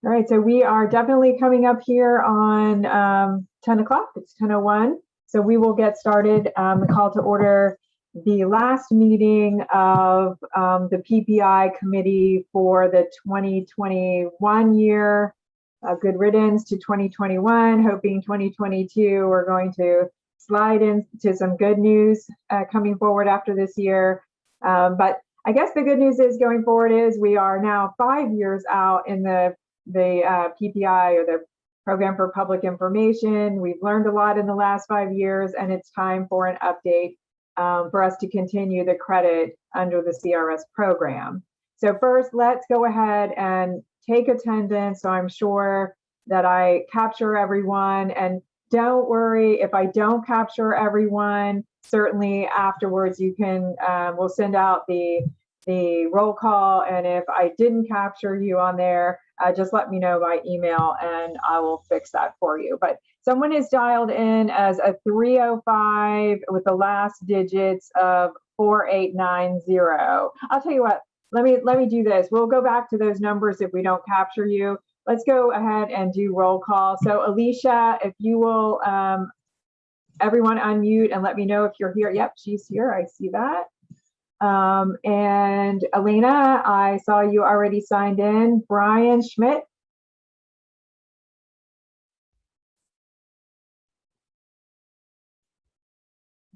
All right, so we are definitely coming up here on 10 o'clock. It's 10:01. So we will get started. The call to order the last meeting of the PPI committee for the 2021 year. Good riddance to 2021, hoping 2022 we're going to slide into some good news coming forward after this year. But I guess the good news is going forward is we are now 5 years out in the PPI, or the Program for Public Information. We've learned a lot in the last 5 years, and it's time for an update for us to continue the credit under the CRS program. So first, let's go ahead and take attendance. So I'm sure that I capture everyone, and don't worry if I don't capture everyone. Certainly afterwards you can, we'll send out the roll call, and if I didn't capture you on there, just let me know by email and I will fix that for you. But someone is dialed in as a 305 with the last digits of 4890. I'll tell you what, let me do this. We'll go back to those numbers if we don't capture you. Let's go ahead and do roll call. So Alicia, if you will, everyone unmute and let me know if you're here. Yep, she's here, I see that. And Elena, I saw you already signed in. Brian Schmidt.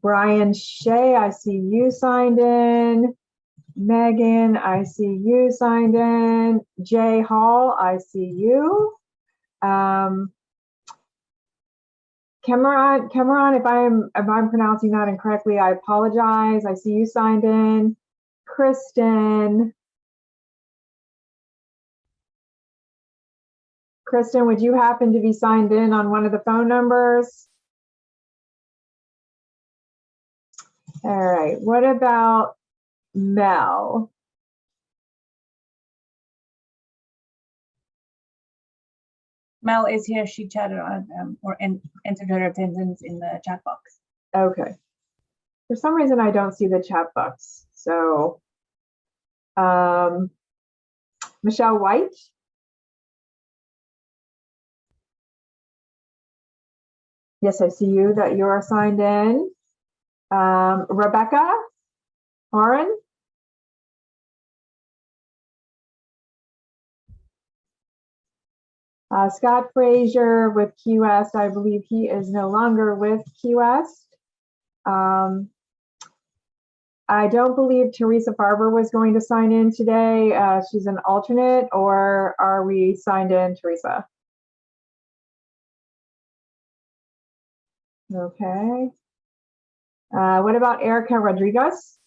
Brian Shea, I see you signed in. Megan, I see you signed in. Jay Hall, I see you. Cameron, if I'm pronouncing that incorrectly, I apologize. I see you signed in. Kristen, would you happen to be signed in on one of the phone numbers? All right, what about Mel? Mel is here. She chatted on or entered her attendance in the chat box. Okay. For some reason, I don't see the chat box. So, Michelle White. Yes, I see you that you are signed in. Rebecca Warren. Scott Frazier with Key West, I believe he is no longer with Key West. I don't believe Teresa Farber was going to sign in today. She's an alternate, or are we signed in, Teresa? Okay. What about Erica Rodriguez?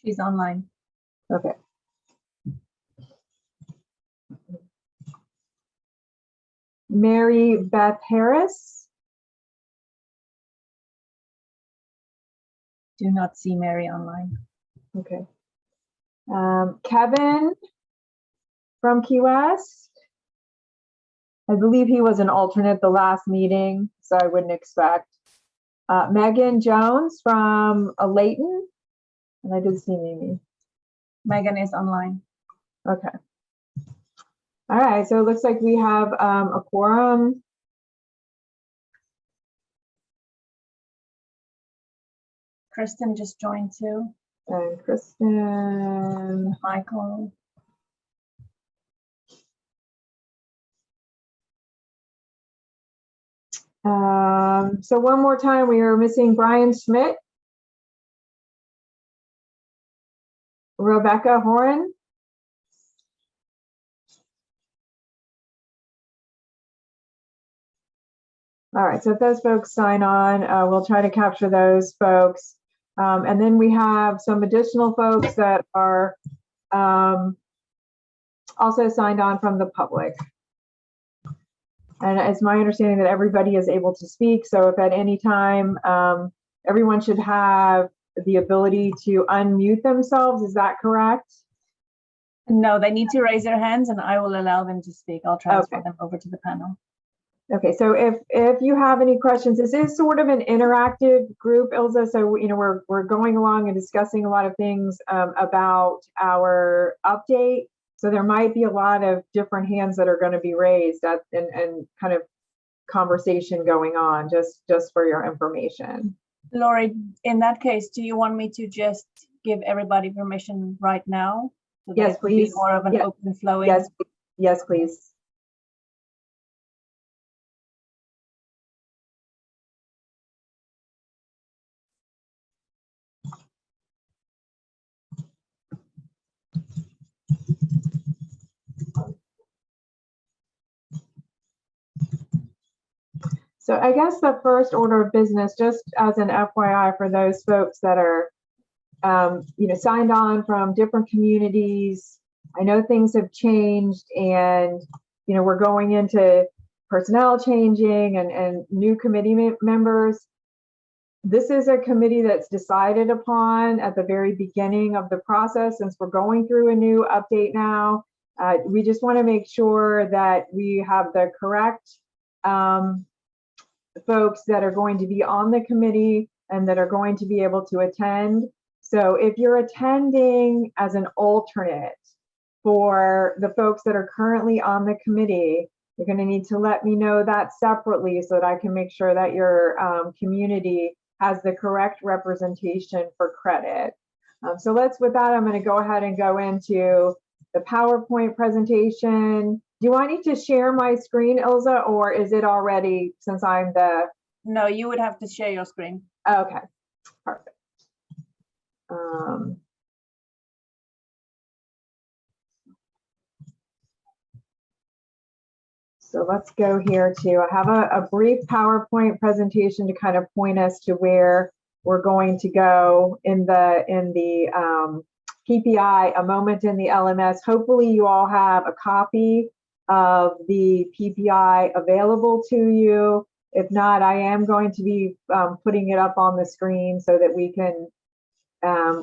She's online. Okay. Mary Beth Harris. Do not see Mary online. Okay. Kevin from Key West. I believe he was an alternate the last meeting, so I wouldn't expect. Megan Jones from Layton. And I did see Mimi. Megan is online. Okay. All right, so it looks like we have a quorum. Kristen just joined too. And Kristen. Michael. So one more time, we are missing Brian Schmidt. Rebecca Horan. All right, so if those folks sign on, we'll try to capture those folks. And then we have some additional folks that are also signed on from the public. And it's my understanding that everybody is able to speak. So if at any time, everyone should have the ability to unmute themselves, is that correct? No, they need to raise their hands and I will allow them to speak. I'll transfer them over to the panel. Okay, so if you have any questions, this is sort of an interactive group, Ilza. So we're going along and discussing a lot of things about our update. So there might be a lot of different hands that are going to be raised and kind of conversation going on, just for your information. Lori, in that case, do you want me to just give everybody permission right now? So that Yes, it could be please. more of an Yeah. open flowing. Yes, please. So I guess the first order of business, just as an FYI for those folks that are, signed on from different communities. I know things have changed, and we're going into personnel changing and new committee members. This is a committee that's decided upon at the very beginning of the process. Since we're going through a new update now, we just want to make sure that we have the correct folks that are going to be on the committee and that are going to be able to attend. So if you're attending as an alternate for the folks that are currently on the committee, you're going to need to let me know that separately so that I can make sure that your community has the correct representation for credit. With that, I'm going to go ahead and go into the PowerPoint presentation. Do you want me to share my screen, Ilza, or is it already, since I'm the... No, you would have to share your screen. Okay, perfect. So let's go here to, I have a brief PowerPoint presentation to kind of point us to where we're going to go in the PPI, a moment in the LMS. Hopefully you all have a copy of the PPI available to you. If not, I am going to be putting it up on the screen so that we can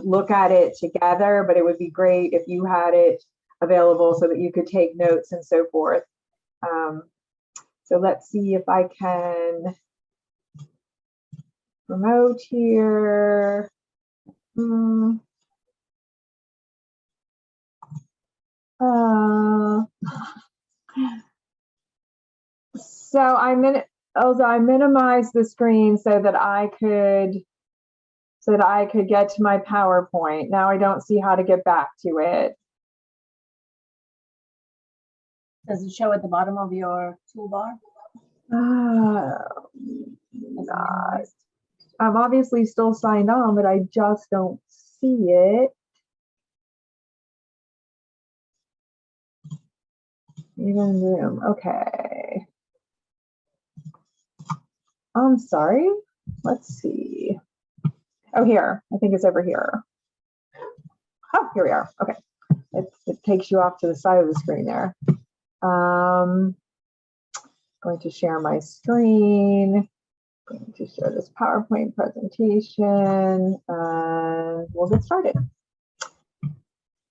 look at it together, but it would be great if you had it available so that you could take notes and so forth. So let's see if I can promote here. So I minimized the screen so that I could get to my PowerPoint. Now I don't see how to get back to it. Does it show at the bottom of your toolbar? I'm obviously still signed on, but I just don't see it. Even Zoom. Okay. I'm sorry. Let's see. Oh, here. I think it's over here. Oh, here we are. Okay. It takes you off to the side of the screen there. Going to share my screen. Going to share this PowerPoint presentation, and we'll get started.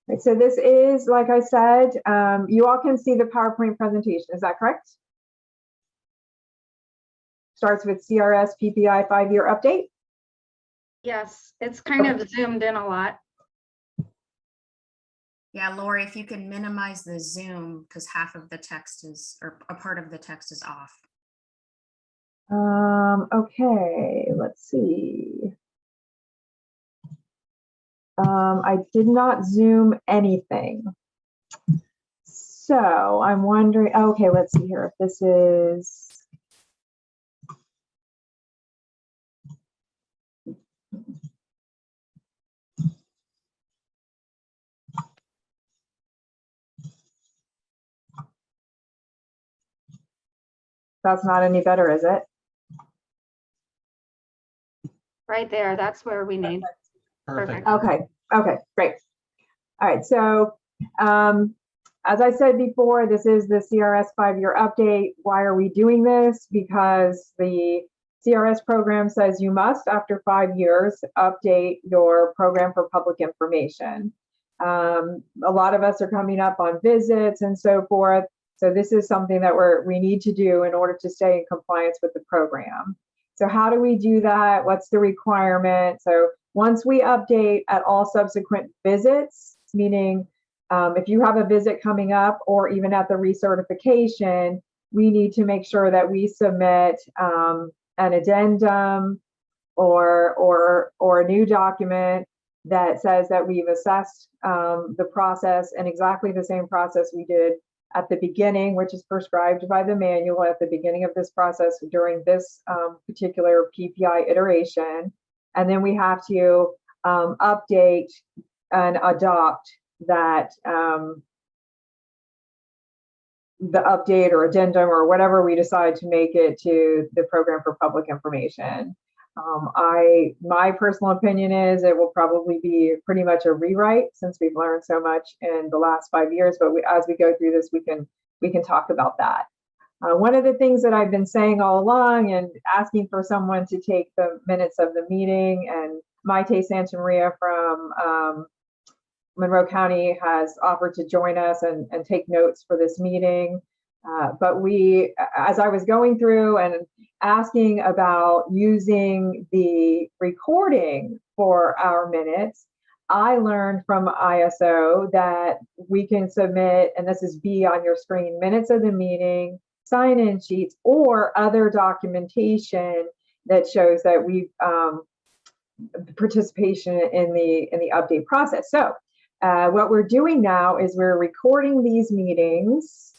Right, so this is, like I said, you all can see the PowerPoint presentation. Is that correct? Starts with CRS PPI 5-year update. Yes, it's kind of zoomed in a lot. Yeah, Lori, if you can minimize the Zoom, because half of the text is, or a part of the text is off. Okay, let's see. I did not zoom anything. So I'm wondering, okay, let's see here if this is. That's not any better, is it? Right there, that's where we need. Perfect. Okay, great. All right, so as I said before, this is the CRS 5-year update. Why are we doing this? Because the CRS program says you must, after 5 years, update your program for public information. A lot of us are coming up on visits and so forth. So this is something that we need to do in order to stay in compliance with the program. So how do we do that? What's the requirement? So once we update at all subsequent visits, meaning if you have a visit coming up or even at the recertification, we need to make sure that we submit an addendum or a new document that says that we've assessed the process and exactly the same process we did at the beginning, which is prescribed by the manual at the beginning of this process during this particular PPI iteration. And then we have to update and adopt that the update or addendum or whatever we decide to make it to the program for public information. My personal opinion is it will probably be pretty much a rewrite since we've learned so much in the last 5 years, but as we go through this, we can talk about that. One of the things that I've been saying all along and asking for someone to take the minutes of the meeting, and Maite Santamaria from Monroe County has offered to join us and take notes for this meeting. But as I was going through and asking about using the recording for our minutes, I learned from ISO that we can submit, and this is B on your screen, minutes of the meeting, sign-in sheets, or other documentation that shows that we've participation in the update process. So what we're doing now is we're recording these meetings.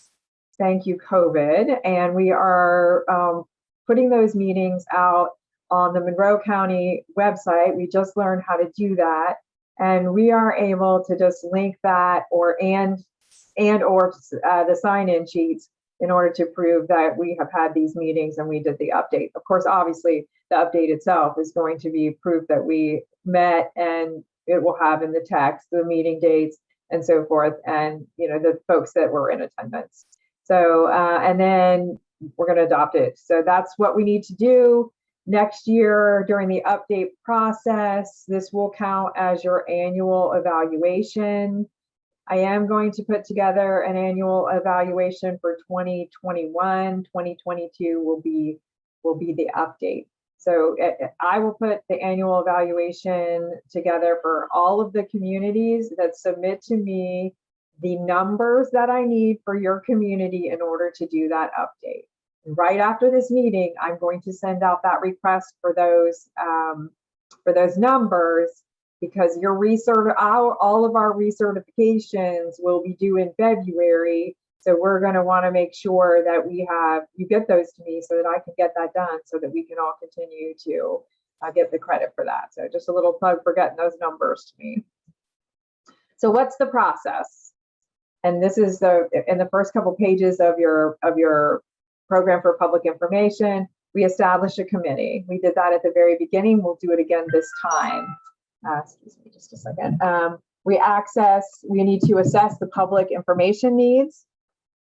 Thank you, COVID. And we are putting those meetings out on the Monroe County website. We just learned how to do that. And we are able to just link that or the sign-in sheets in order to prove that we have had these meetings and we did the update. Of course, obviously, the update itself is going to be proof that we met, and it will have in the text the meeting dates and so forth, and the folks that were in attendance. So, and then we're going to adopt it. So that's what we need to do next year during the update process. This will count as your annual evaluation. I am going to put together an annual evaluation for 2021. 2022 will be the update. So I will put the annual evaluation together for all of the communities that submit to me the numbers that I need for your community in order to do that update. Right after this meeting, I'm going to send out that request for those numbers, because all of our recertifications will be due in February. So we're going to want to make sure that you get those to me so that I can get that done so that we can all continue to get the credit for that. So just a little plug for getting those numbers to me. So what's the process? And this is in the first couple pages of your program for public information, we established a committee. We did that at the very beginning. We'll do it again this time. Excuse me just a second. We need to assess the public information needs.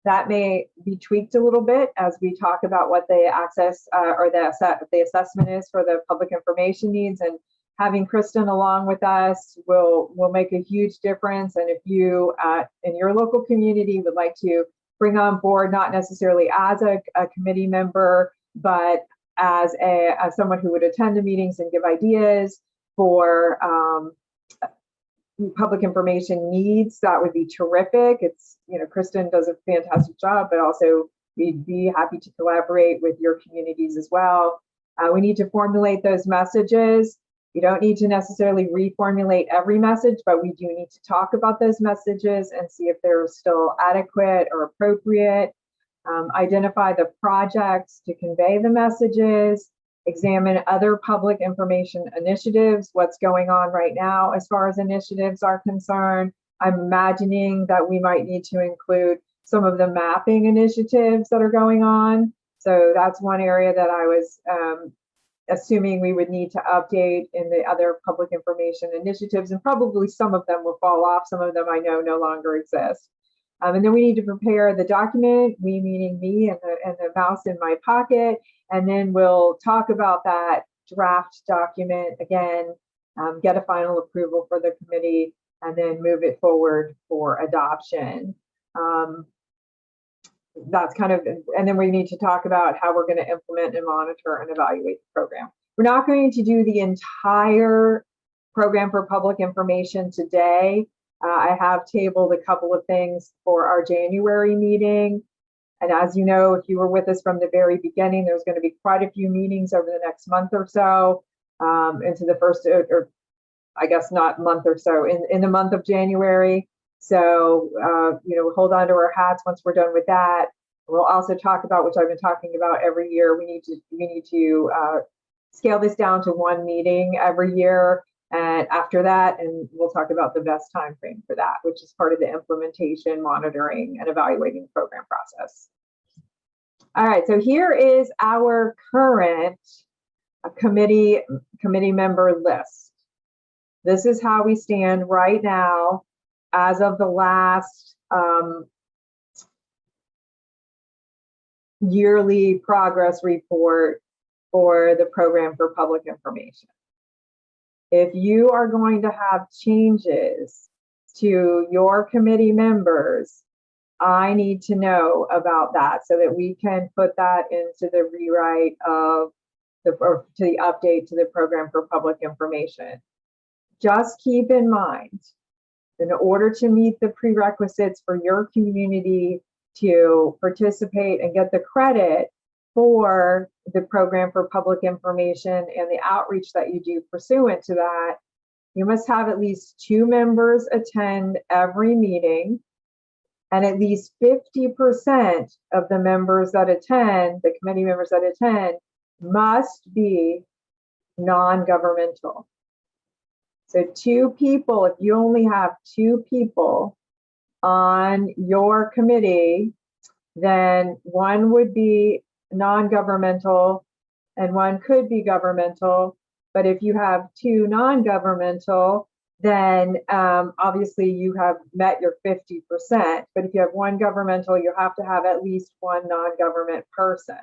That may be tweaked a little bit as we talk about what the access or the assessment is for the public information needs, and having Kristen along with us will make a huge difference. And if you in your local community would like to bring on board, not necessarily as a committee member, but as someone who would attend the meetings and give ideas for public information needs, that would be terrific. It's, Kristen does a fantastic job, but also we'd be happy to collaborate with your communities as well. We need to formulate those messages. You don't need to necessarily reformulate every message, but we do need to talk about those messages and see if they're still adequate or appropriate. Identify the projects to convey the messages. Examine other public information initiatives, what's going on right now as far as initiatives are concerned. I'm imagining that we might need to include some of the mapping initiatives that are going on. So that's one area that I was assuming we would need to update in the other public information initiatives, and probably some of them will fall off. Some of them I know no longer exist. And then we need to prepare the document, we meaning me and the mouse in my pocket, and then we'll talk about that draft document again, get a final approval for the committee, and then move it forward for adoption. That's kind of, and then we need to talk about how we're going to implement and monitor and evaluate the program. We're not going to do the entire program for public information today. I have tabled a couple of things for our January meeting. And as you know, if you were with us from the very beginning, there's going to be quite a few meetings over the next month or so, into the first, or I guess not month or so, in the month of January. So, hold on to our hats once we're done with that. We'll also talk about, which I've been talking about every year, we need to scale this down to one meeting every year. And after that, and we'll talk about the best time frame for that, which is part of the implementation, monitoring, and evaluating the program process. All right, so here is our current committee member list. This is how we stand right now as of the last yearly progress report for the program for public information. If you are going to have changes to your committee members, I need to know about that so that we can put that into the rewrite of to the update to the program for public information. Just keep in mind, in order to meet the prerequisites for your community to participate and get the credit for the program for public information and the outreach that you do pursuant to that, you must have at least 2 members attend every meeting, and at least 50% of the members that attend, the committee members that attend, must be non-governmental. So 2 people, if you only have 2 people on your committee, then 1 would be non-governmental and 1 could be governmental. But if you have 2 non-governmental, then obviously you have met your 50%. But if you have 1 governmental, you have to have at least 1 non-government person.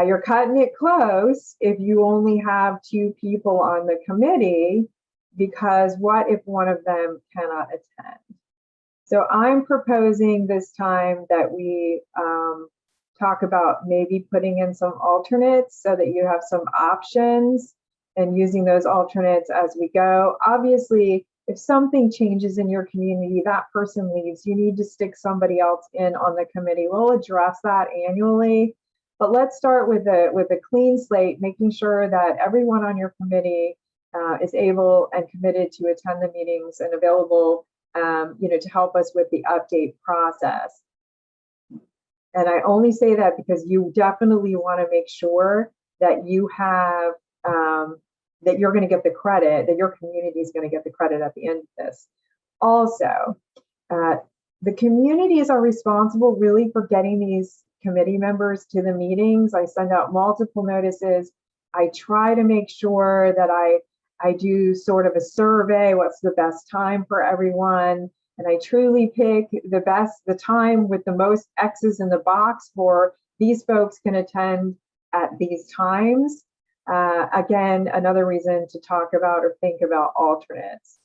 You're cutting it close if you only have 2 people on the committee, because what if one of them cannot attend? So I'm proposing this time that we talk about maybe putting in some alternates so that you have some options and using those alternates as we go. Obviously, if something changes in your community, that person leaves, you need to stick somebody else in on the committee. We'll address that annually, but let's start with a clean slate, making sure that everyone on your committee is able and committed to attend the meetings and available to help us with the update process. And I only say that because you definitely want to make sure that you have, that you're going to get the credit, that your community is going to get the credit at the end of this. Also, the communities are responsible really for getting these committee members to the meetings. I send out multiple notices. I try to make sure that I do sort of a survey, what's the best time for everyone. And I truly pick the time with the most X's in the box for these folks can attend at these times. Again, another reason to talk about or think about alternates.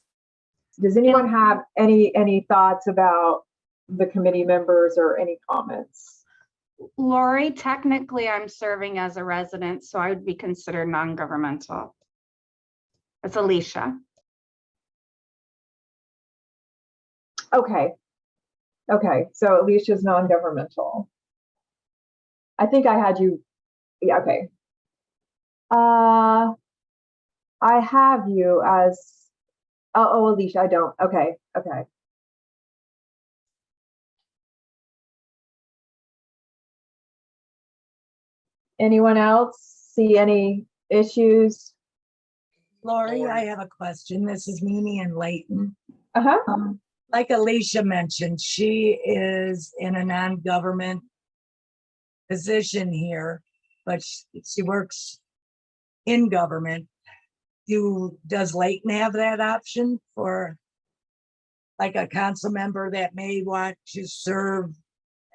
Does anyone have any thoughts about the committee members or any comments? Lori, technically I'm serving as a resident, so I would be considered non-governmental. It's Alicia. Okay, so Alicia's non-governmental. I think I had you, yeah, okay. I have you as, oh, Alicia, I don't, okay. Anyone else see any issues? Lori, I have a question. This is Mimi and Layton. Uh-huh. Like Alicia mentioned, she is in a non-government position here, but she works in government. Does Layton have that option for like a council member that may want to serve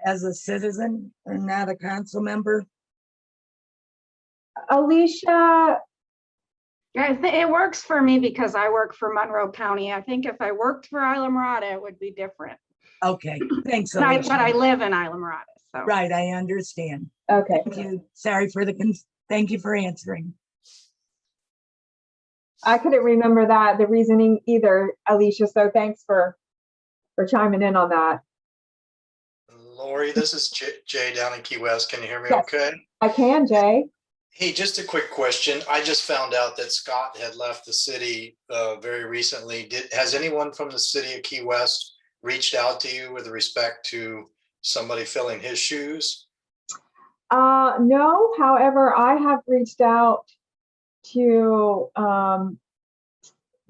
as a citizen or not a council member? Alicia, Yeah, it works for me because I work for Monroe County. I think if I worked for Islamorada, it would be different. Okay, thanks. But I live in Islamorada, so. Right, I understand. okay. Thank you. Sorry for thank you for answering. I couldn't remember the reasoning either, Alicia. So thanks for chiming in on that. Lori, this is Jay down in Key West. Can you hear me Yes. okay? I can, Jay. Hey, just a quick question. I just found out that Scott had left the city very recently. Has anyone from the city of Key West reached out to you with respect to somebody filling his shoes? No, however, I have reached out to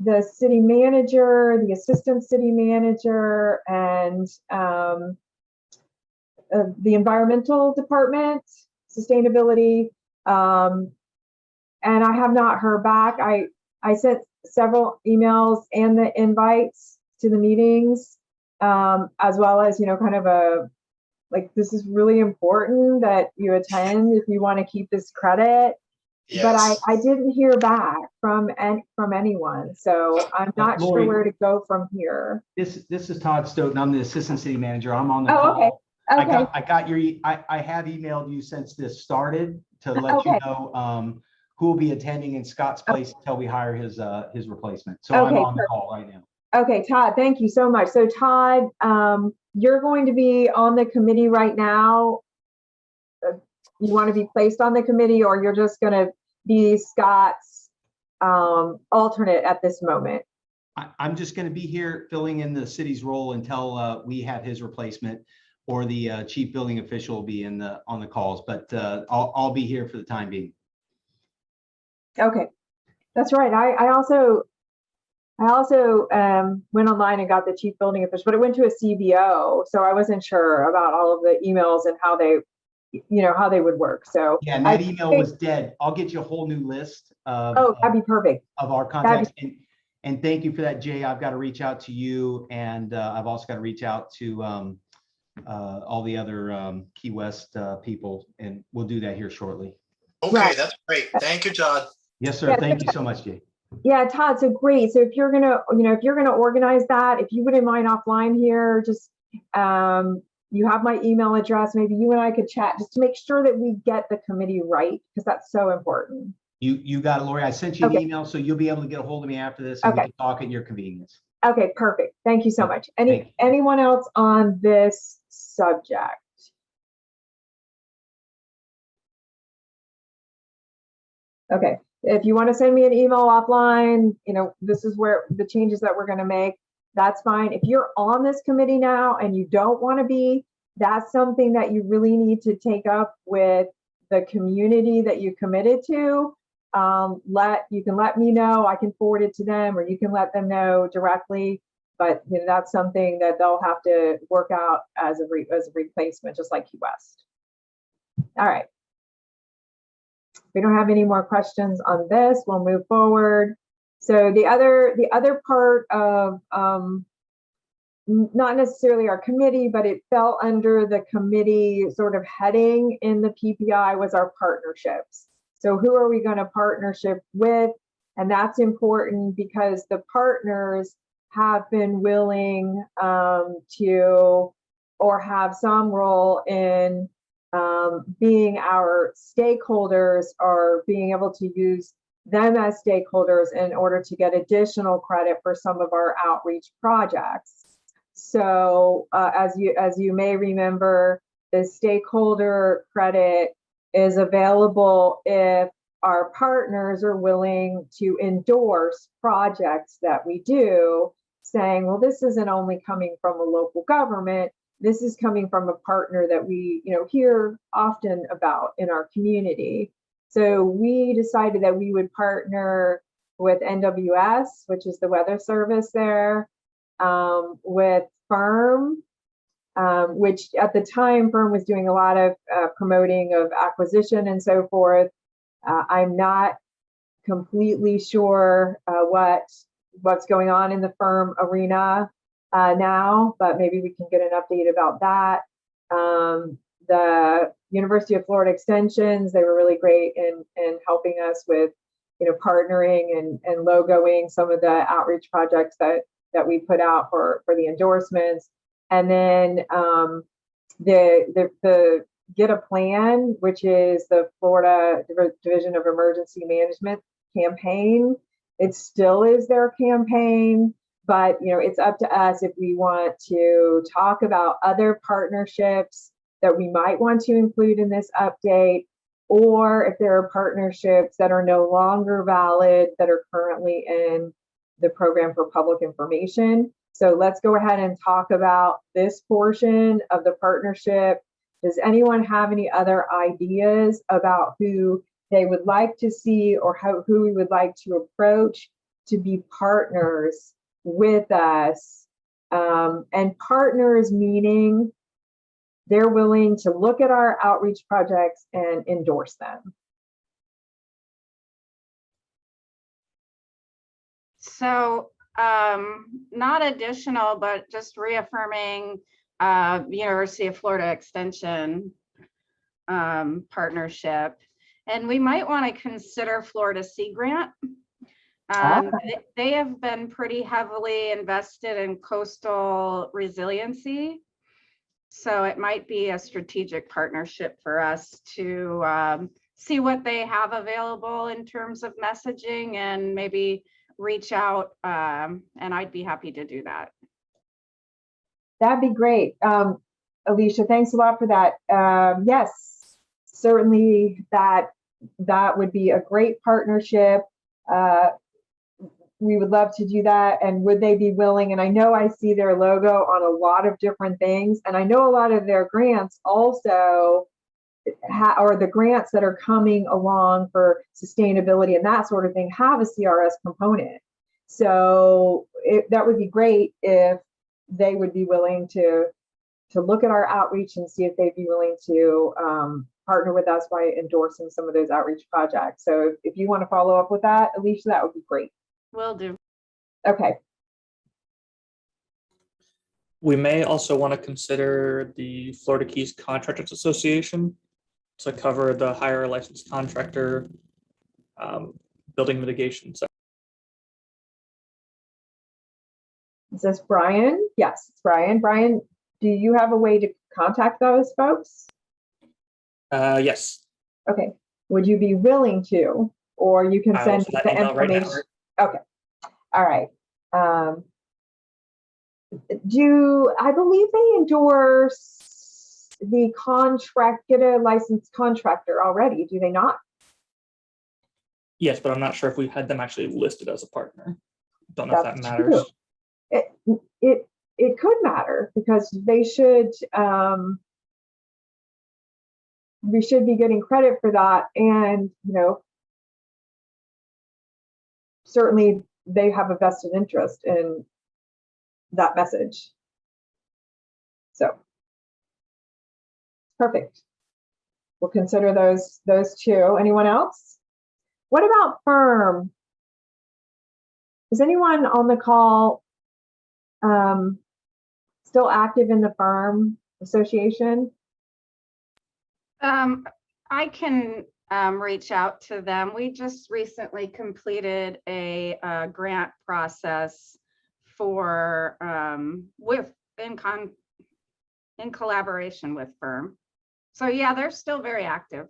the city manager, the assistant city manager, and the environmental department, sustainability, and I have not heard back. I sent several emails and the invites to the meetings, as well as, kind of this is really important that you attend if you want to keep this credit. Yes. But I didn't hear back from anyone, so I'm not Lori, sure where to go from here. This is Todd Stoughton. I'm the assistant city manager. I'm on the Oh, call. Okay. I got your, I have emailed you since this started to let you Okay. know who will be attending in Scott's place until we hire his replacement. So I'm Okay, on the call right now. Okay, Todd, thank you so much. So Todd, you're going to be on the committee right now. You want to be placed on the committee, or you're just going to be Scott's alternate at this moment? I'm just going to be here filling in the city's role until we have his replacement, or the chief building official will be on the calls, but I'll be here for the time being. Okay, that's right. I also went online and got the chief building official, but it went to a CBO, so I wasn't sure about all of the emails and how they, how they would work. So yeah, and that email was dead. I'll get you a whole new list of, that'd be perfect. Of our contacts. And thank you for that, Jay. I've got to reach out to you, and I've also got to reach out to all the other Key West people, and we'll do that here shortly. Okay, Right. That's great. Thank you, Todd. Yes, sir. Yeah, Thank you so much, Jay. Yeah, Todd, so great. So if you're gonna, organize that, if you wouldn't mind offline here, just you have my email address. Maybe you and I could chat just to make sure that we get the committee right, because that's so important. You got it, Lori. I sent you an Okay. email, so you'll be able to get a hold of me after this, and we can talk at your convenience. Okay, perfect. Thank you so much. Thank you. Anyone else on this subject? Okay, if you want to send me an email offline, this is where the changes that we're going to make. That's fine. If you're on this committee now and you don't want to be, that's something that you really need to take up with the community that you committed to. You can let me know. I can forward it to them, or you can let them know directly. But that's something that they'll have to work out as a replacement, just like Key West. All right. If we don't have any more questions on this, we'll move forward. So the other part of not necessarily our committee, but it fell under the committee sort of heading in the PPI, was our partnerships. So who are we going to partnership with? And that's important because the partners have been willing to, or have some role in being our stakeholders, or being able to use them as stakeholders in order to get additional credit for some of our outreach projects. So as you may remember, the stakeholder credit is available if our partners are willing to endorse projects that we do, saying, well, this isn't only coming from a local government, this is coming from a partner that we hear often about in our community. So we decided that we would partner with NWS, which is the weather service there, with Firm, which at the time Firm was doing a lot of promoting of acquisition and so forth. I'm not completely sure what's going on in the Firm arena now, but maybe we can get an update about that. The University of Florida Extensions, they were really great in helping us with partnering and logoing some of the outreach projects that we put out for the endorsements. And then the Get a Plan, which is the Florida Division of Emergency Management campaign, It still is their campaign, but it's up to us if we want to talk about other partnerships that we might want to include in this update, or if there are partnerships that are no longer valid that are currently in the program for public information. So let's go ahead and talk about this portion of the partnership. Does anyone have any other ideas about who they would like to see, or who we would like to approach to be partners with us? And partners meaning they're willing to look at our outreach projects and endorse them. So not additional, but just reaffirming University of Florida Extension partnership. And we might want to consider Florida Sea Grant. They have been pretty heavily invested in coastal resiliency. So it might be a strategic partnership for us to see what they have available in terms of messaging and maybe reach out. And I'd be happy to do that. That'd be great. Alicia, thanks a lot for that. Yes, certainly that would be a great partnership. We would love to do that. And would they be willing? And I know I see their logo on a lot of different things. And I know a lot of their grants also, or the grants that are coming along for sustainability and that sort of thing, have a CRS component. So that would be great if they would be willing to look at our outreach and see if they'd be willing to partner with us by endorsing some of those outreach projects. So if you want to follow up with that, Alicia, that would be great. Will do. Okay. We may also want to consider the Florida Keys Contractors Association to cover the higher licensed contractor building mitigation. So Is this Brian? Yes, it's Brian. Brian, do you have a way to contact those folks? yes. Okay. Would you be willing to, or you can I will send send that the email right now. information? Okay. All right. I believe they endorse the get a licensed contractor already, do they not? Yes, but I'm not sure if we had them actually listed as a partner. Don't know if that That's matters. true. It could matter because they should, we should be getting credit for that. And, certainly they have a vested interest in that message. So perfect. We'll consider those two. Anyone else? What about firm? Is anyone on the call still active in the firm association? I can reach out to them. We just recently completed a grant process for in collaboration with firm. So yeah, they're still very active.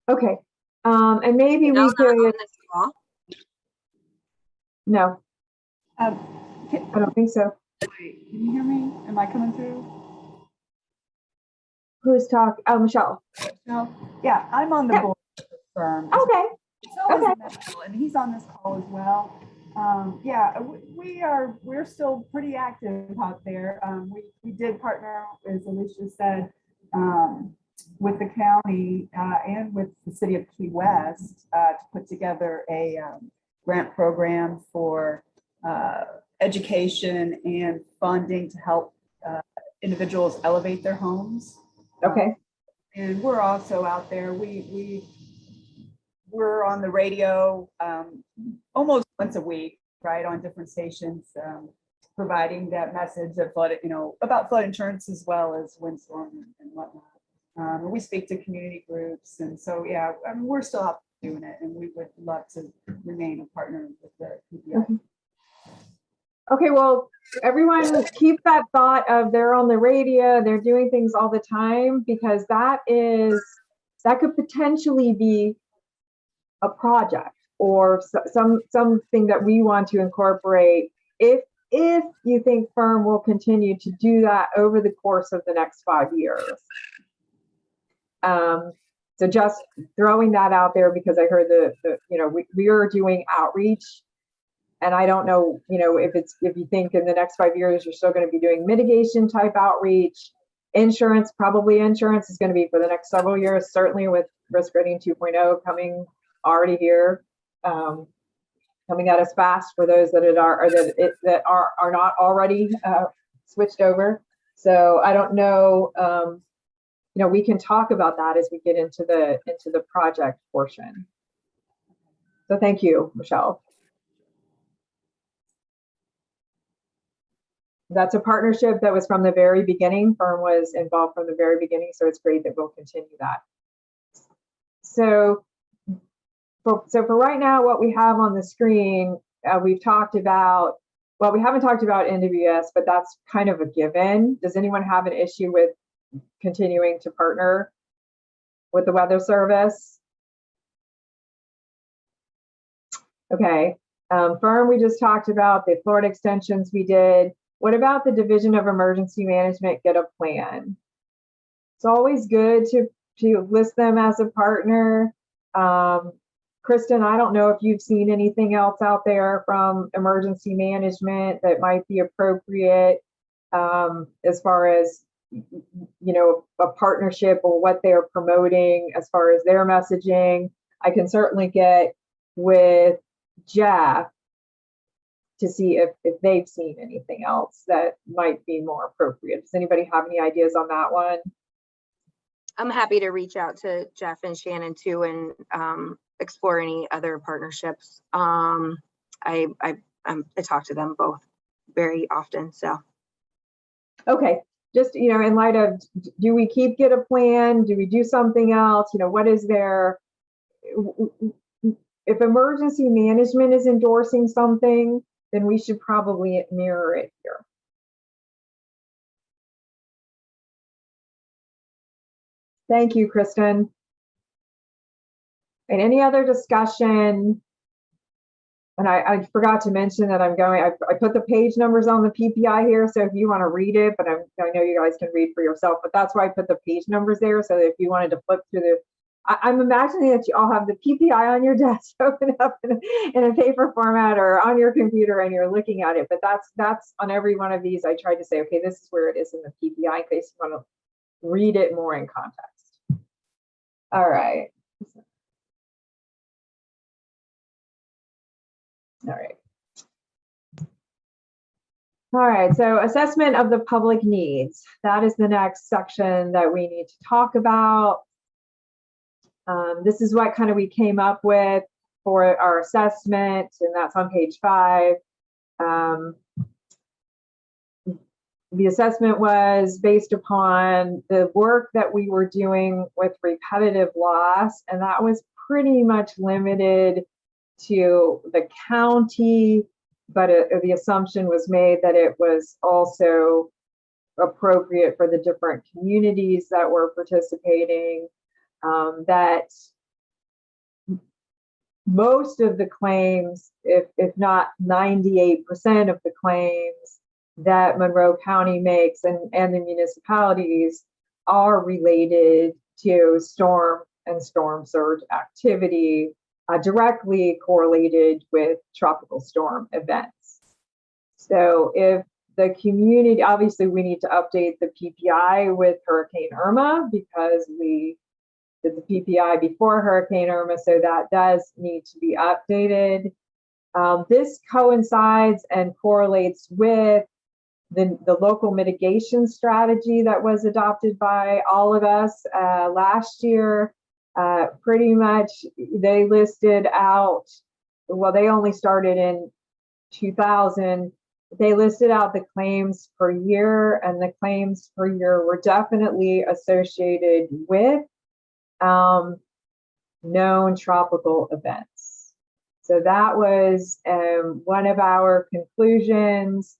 Okay. And maybe we could. No, I don't think so. Wait, can you hear me? Am I coming through? Who's talking? Oh, Michelle. No. Yeah, I'm on the board of the firm. Okay. So is Mitchell, and he's on this call as well. Yeah, we're still pretty active out there. We did partner, as Alicia said, with the county and with the city of Key West to put together a grant program for education and funding to help individuals elevate their homes. Okay. And we're also out there. We're on the radio almost once a week, right, on different stations, providing that message of flood, about flood insurance as well as windstorm and whatnot. We speak to community groups, and so yeah, I mean, we're still out doing it, and we would love to remain a partner with the PBI. Okay, well, everyone keep that thought of they're on the radio, they're doing things all the time, because that could potentially be a project or something that we want to incorporate if you think firm will continue to do that over the course of the next 5 years. So just throwing that out there, because I heard we are doing outreach, and I don't know, if you think in the next 5 years you're still going to be doing mitigation type outreach. Insurance, probably insurance is going to be for the next several years, certainly with risk rating 2.0 coming already here, coming at us fast for those that are not already switched over. So I don't know. We can talk about that as we get into the project portion. So thank you, Michelle. That's a partnership that was from the very beginning. Firm was involved from the very beginning, so it's great that we'll continue that. So for right now, what we have on the screen, we've talked about, well, we haven't talked about NWS, but that's kind of a given. Does anyone have an issue with continuing to partner with the Weather Service? Okay. Firm, we just talked about the Florida extensions we did. What about the Division of Emergency Management get a plan? It's always good to list them as a partner. Kristen, I don't know if you've seen anything else out there from emergency management that might be appropriate as far as, a partnership or what they're promoting as far as their messaging. I can certainly get with Jeff to see if they've seen anything else that might be more appropriate. Does anybody have any ideas on that one? I'm happy to reach out to Jeff and Shannon too and explore any other partnerships. I talk to them both very often, so. Okay. Just, in light of, do we get a plan? Do we do something else? What is there? If emergency management is endorsing something, then we should probably mirror it here. Thank you, Kristen. And any other discussion? And I forgot to mention that I put the page numbers on the PPI here, so if you want to read it, but I know you guys can read for yourself, but that's why I put the page numbers there, so that if you wanted to flip through I'm imagining that you all have the PPI on your desk open up in a paper format or on your computer and you're looking at it, but that's on every one of these. I tried to say, okay, this is where it is in the PPI in case you want to read it more in context. All right. All right, so assessment of the public needs. That is the next section that we need to talk about. This is what we came up with for our assessment, and that's on page 5. The assessment was based upon the work that we were doing with repetitive loss, and that was pretty much limited to the county, but the assumption was made that it was also appropriate for the different communities that were participating, that most of the claims, if not 98% of the claims that Monroe County makes and the municipalities are related to storm and storm surge activity, directly correlated with tropical storm events. So if the community, obviously we need to update the PPI with Hurricane Irma because we did the PPI before Hurricane Irma, so that does need to be updated. This coincides and correlates with the local mitigation strategy that was adopted by all of us last year. Pretty much they listed out, well, they only started in 2000. They listed out the claims per year, and the claims per year were definitely associated with known tropical events. So that was one of our conclusions.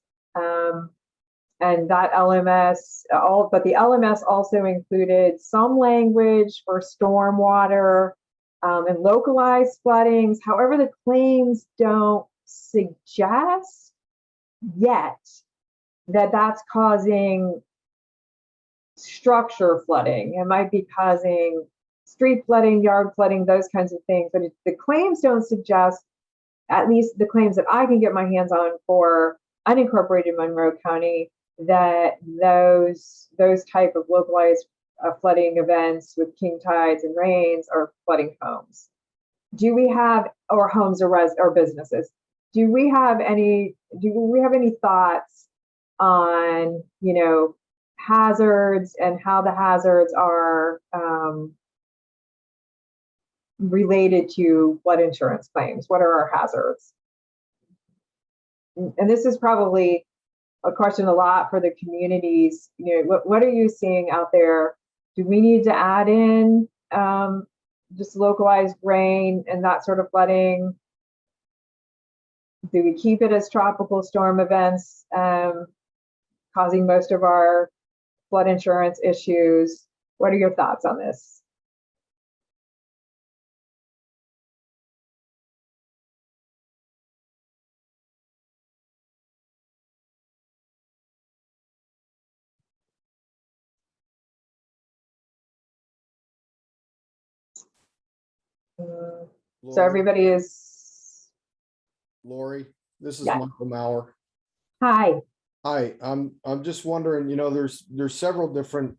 And that LMS, but the LMS also included some language for stormwater and localized floodings. However, the claims don't suggest yet that that's causing structure flooding. It might be causing street flooding, yard flooding, those kinds of things. But the claims don't suggest, at least the claims that I can get my hands on for unincorporated Monroe County, that those type of localized flooding events with king tides and rains are flooding homes. Do we have, or homes or businesses? Do we have any thoughts on, hazards and how the hazards are related to flood insurance claims? What are our hazards? And this is probably a question a lot for the communities. What are you seeing out there? Do we need to add in just localized rain and that sort of flooding? Do we keep it as tropical storm events causing most of our flood insurance issues? What are your thoughts on this? So Lori, everybody is, Lori, this is Yeah. Michael Mauer. hi. Hi, I'm just wondering, there's several different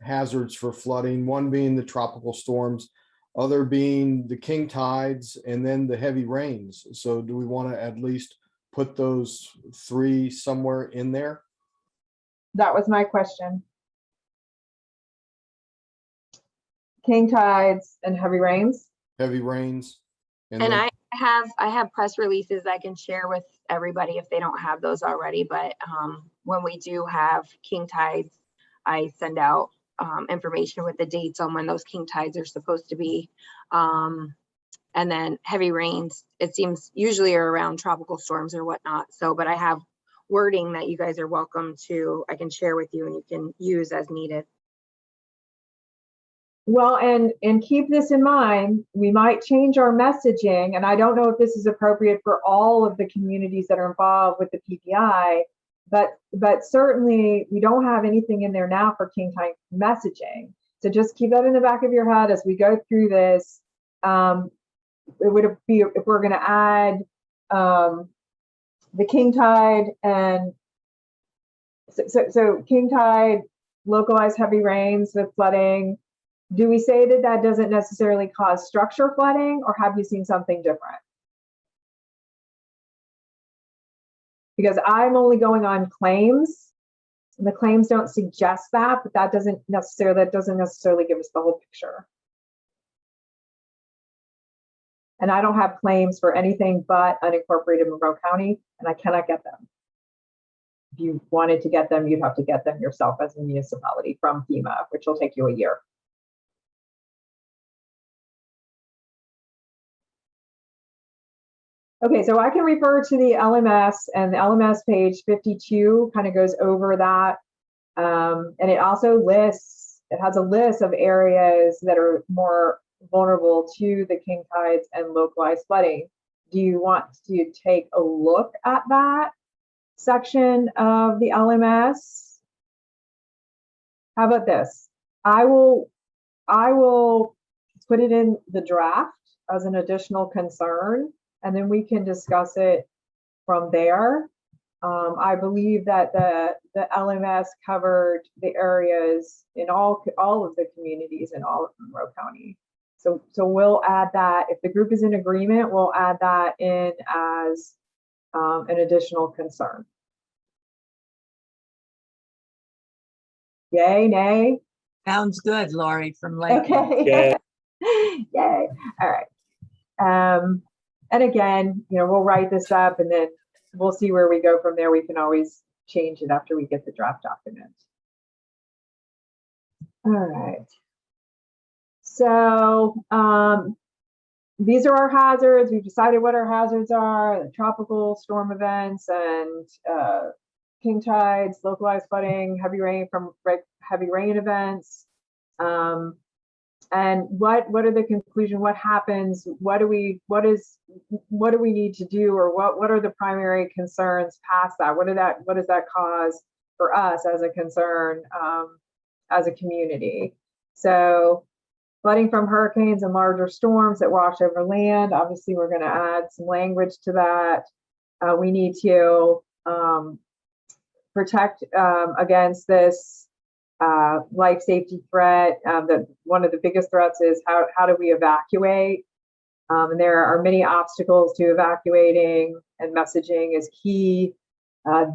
hazards for flooding, one being the tropical storms, other being the king tides, and then the heavy rains. So do we want to at least put those three somewhere in there? That was my question. King tides and heavy rains. Heavy rains. And then- I have press releases I can share with everybody if they don't have those already, but when we do have king tides, I send out information with the dates on when those king tides are supposed to be. And then heavy rains, it seems usually are around tropical storms or whatnot. So, but I have wording that you guys are welcome to, I can share with you and you can use as needed. Well, and keep this in mind, we might change our messaging, and I don't know if this is appropriate for all of the communities that are involved with the PPI, but certainly we don't have anything in there now for king tide messaging. So just keep that in the back of your head as we go through this. It would be, if we're going to add the king tide and so king tide, localized heavy rains with flooding. Do we say that that doesn't necessarily cause structure flooding, or have you seen something different? Because I'm only going on claims, and the claims don't suggest that, but that doesn't necessarily give us the whole picture. And I don't have claims for anything but unincorporated Monroe County, and I cannot get them. If you wanted to get them, you'd have to get them yourself as a municipality from FEMA, which will take you a year. Okay, so I can refer to the LMS, and the LMS page 52 kind of goes over that. And it also has a list of areas that are more vulnerable to the king tides and localized flooding. Do you want to take a look at that section of the LMS? How about this? I will put it in the draft as an additional concern, and then we can discuss it from there. I believe that the LMS covered the areas in all of the communities in all of Monroe County. So we'll add that. If the group is in agreement, we'll add that in as an additional concern. Yay, nay? Sounds good, Lori from Lakewood. Okay. Yay. All right. And again, we'll write this up and then we'll see where we go from there. We can always change it after we get the draft document. All right. So these are our hazards. We've decided what our hazards are: the tropical storm events and king tides, localized flooding, heavy rain from heavy rain events. And what are the conclusion? What happens? What do we need to do, or what are the primary concerns past that? What does that cause for us as a concern, as a community? So flooding from hurricanes and larger storms that wash over land. Obviously, we're going to add some language to that. We need to protect against this life safety threat. That one of the biggest threats is how do we evacuate? And there are many obstacles to evacuating, and messaging is key.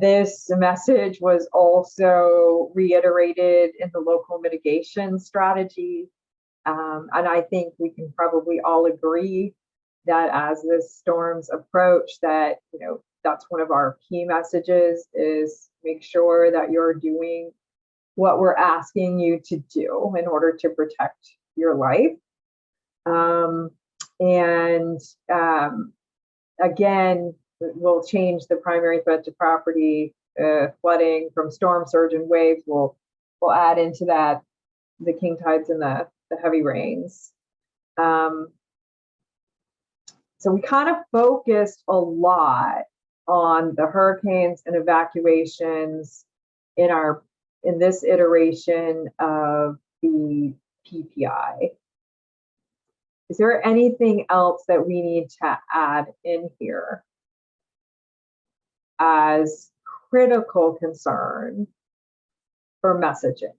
This message was also reiterated in the local mitigation strategy. And I think we can probably all agree that as the storms approach, that, you know, that's one of our key messages, is make sure that you're doing what we're asking you to do in order to protect your life. Again, we'll change the primary threat to property, flooding from storm surge and waves. We'll add into that the king tides and the heavy rains. So we kind of focused a lot on the hurricanes and evacuations in this iteration of the PPI. Is there anything else that we need to add in here as critical concern for messaging?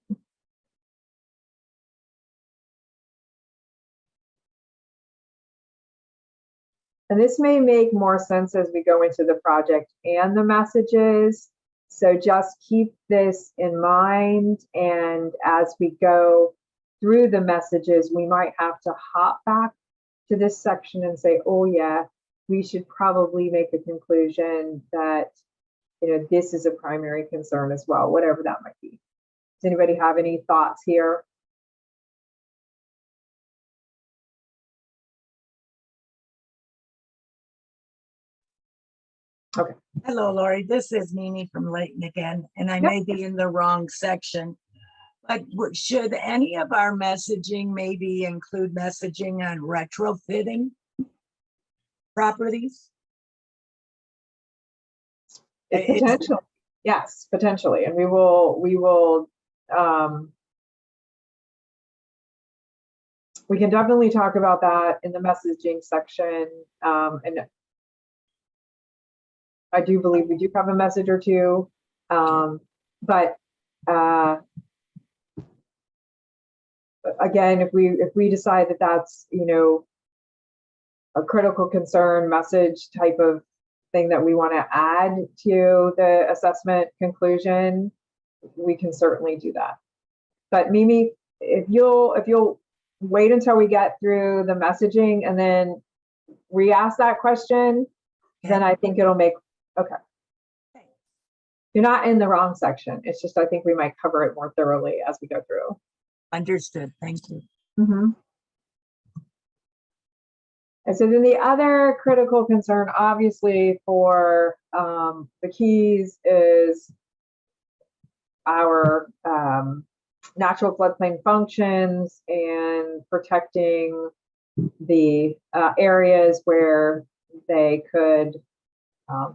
And this may make more sense as we go into the project and the messages. So just keep this in mind. And as we go through the messages, we might have to hop back to this section and say, oh yeah, we should probably make a conclusion that, you know, this is a primary concern as well, whatever that might be. Does anybody have any thoughts here? Okay. Hello, Lori. This is Mimi from Layton again, and I may be in the wrong section. But should any of our messaging maybe include messaging on retrofitting properties? Potential. Yes, potentially. And we will we can definitely talk about that in the messaging section. And I do believe we do have a message or two, but again, if we decide that that's, you know, a critical concern message type of thing that we want to add to the assessment conclusion, we can certainly do that. But Mimi, if you'll wait until we get through the messaging and then re-ask that question, then I think it'll make, okay. You're not in the wrong section. It's just, I think we might cover it more thoroughly as we go through. Understood. Thank you. Mm-hmm. And so then the other critical concern, obviously, for the keys is our natural floodplain functions and protecting the areas where they could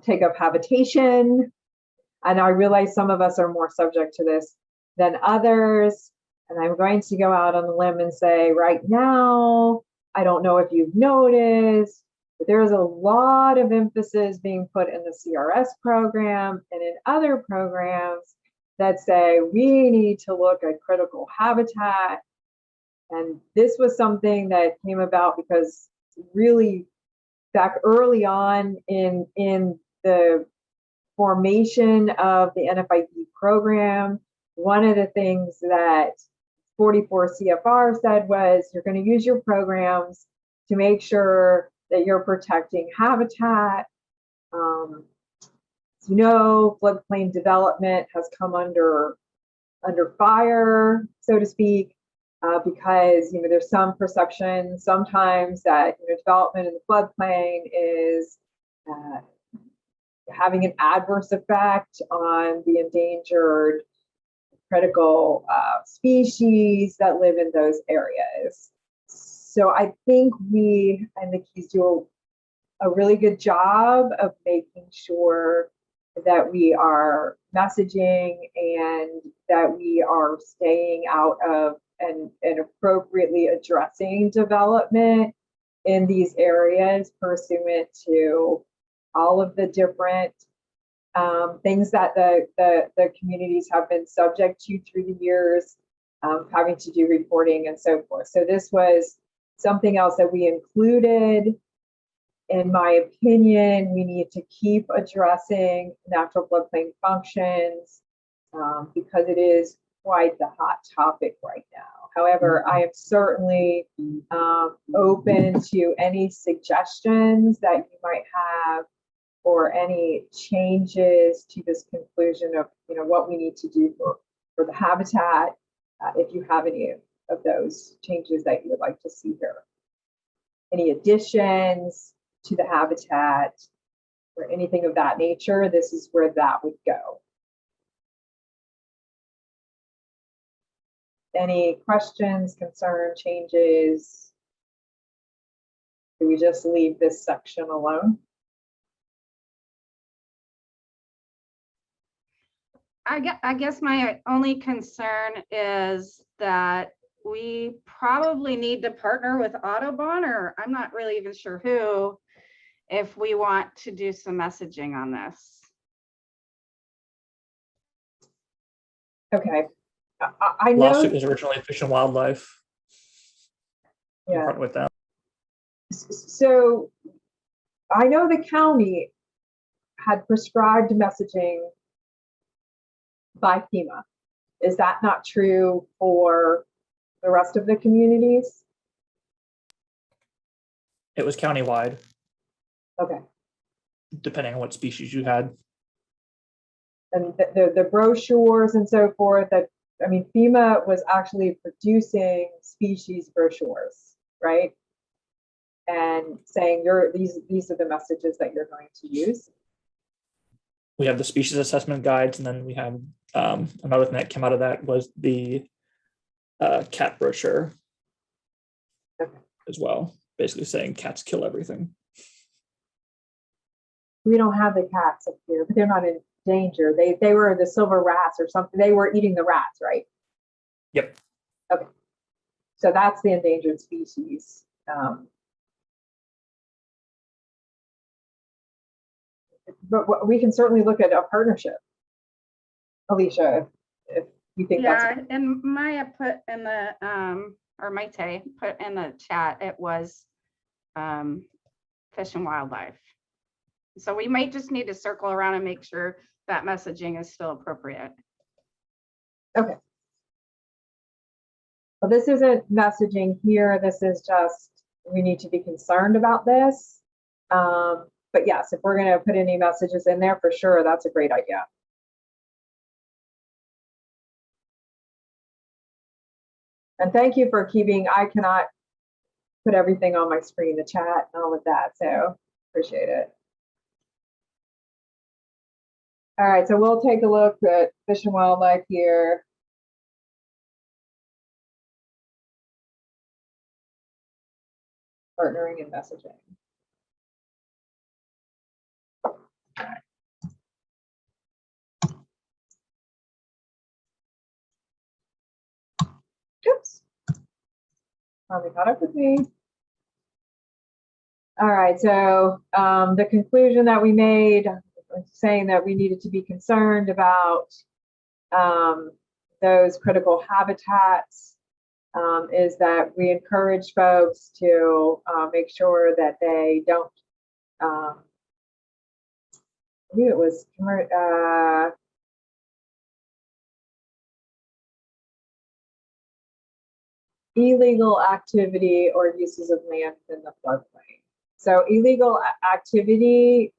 take up habitation. And I realize some of us are more subject to this than others. And I'm going to go out on a limb and say right now, I don't know if you've noticed, but there's a lot of emphasis being put in the CRS program and in other programs that say we need to look at critical habitat. And this was something that came about because really back early on in the formation of the NFIP program, one of the things that 44 CFR said was you're going to use your programs to make sure that you're protecting habitat. You know, floodplain development has come under fire, so to speak, because, you know, there's some perception sometimes that, you know, development in the floodplain is having an adverse effect on the endangered critical species that live in those areas. So I think we and the Keys do a really good job of making sure that we are messaging and that we are staying out of and appropriately addressing development in these areas pursuant to all of the different things that the communities have been subject to through the years, having to do reporting and so forth. So this was something else that we included. In my opinion, we need to keep addressing natural floodplain functions because it is quite the hot topic right now. However, I am certainly open to any suggestions that you might have or any changes to this conclusion of what we need to do for the habitat, if you have any of those changes that you would like to see here. Any additions to the habitat or anything of that nature, this is where that would go. Any questions, concern, changes? Do we just leave this section alone? I guess my only concern is that we probably need to partner with Audubon, or I'm not really even sure who, if we want to do some messaging on this. Okay. I know. Lawsuit was originally Fish and Wildlife. Yeah. Partner with them. So I know the county had prescribed messaging by FEMA. Is that not true for the rest of the communities? It was countywide, Okay. depending on what species you had. And the brochures and so forth, that, I mean, FEMA was actually producing species brochures, right? And saying these are the messages that you're going to use. We have the species assessment guides, and then we have another thing that came out of that was the cat brochure as well, basically saying cats kill everything. We don't have the cats up here, but they're not in danger. They were the silver rats or something. They were eating the rats, right? Yep. Okay. So that's the endangered species. But we can certainly look at a partnership, Alicia, if you think that's. And Maya put in the or Maite put in the chat, it was Fish and Wildlife. So we might just need to circle around and make sure that messaging is still appropriate. Okay. Well, this isn't messaging here. This is just, we need to be concerned about this. But yes, if we're going to put any messages in there, for sure, that's a great idea. And thank you for keeping, I cannot put everything on my screen, the chat and all of that, so appreciate it. All right, so we'll take a look at Fish and Wildlife here. Partnering and messaging. Oops. Finally caught up with me. All right, so the conclusion that we made, saying that we needed to be concerned about those critical habitats, is that we encourage folks to make sure that they don't, I believe it was illegal activity or uses of land in the floodplain. So illegal activity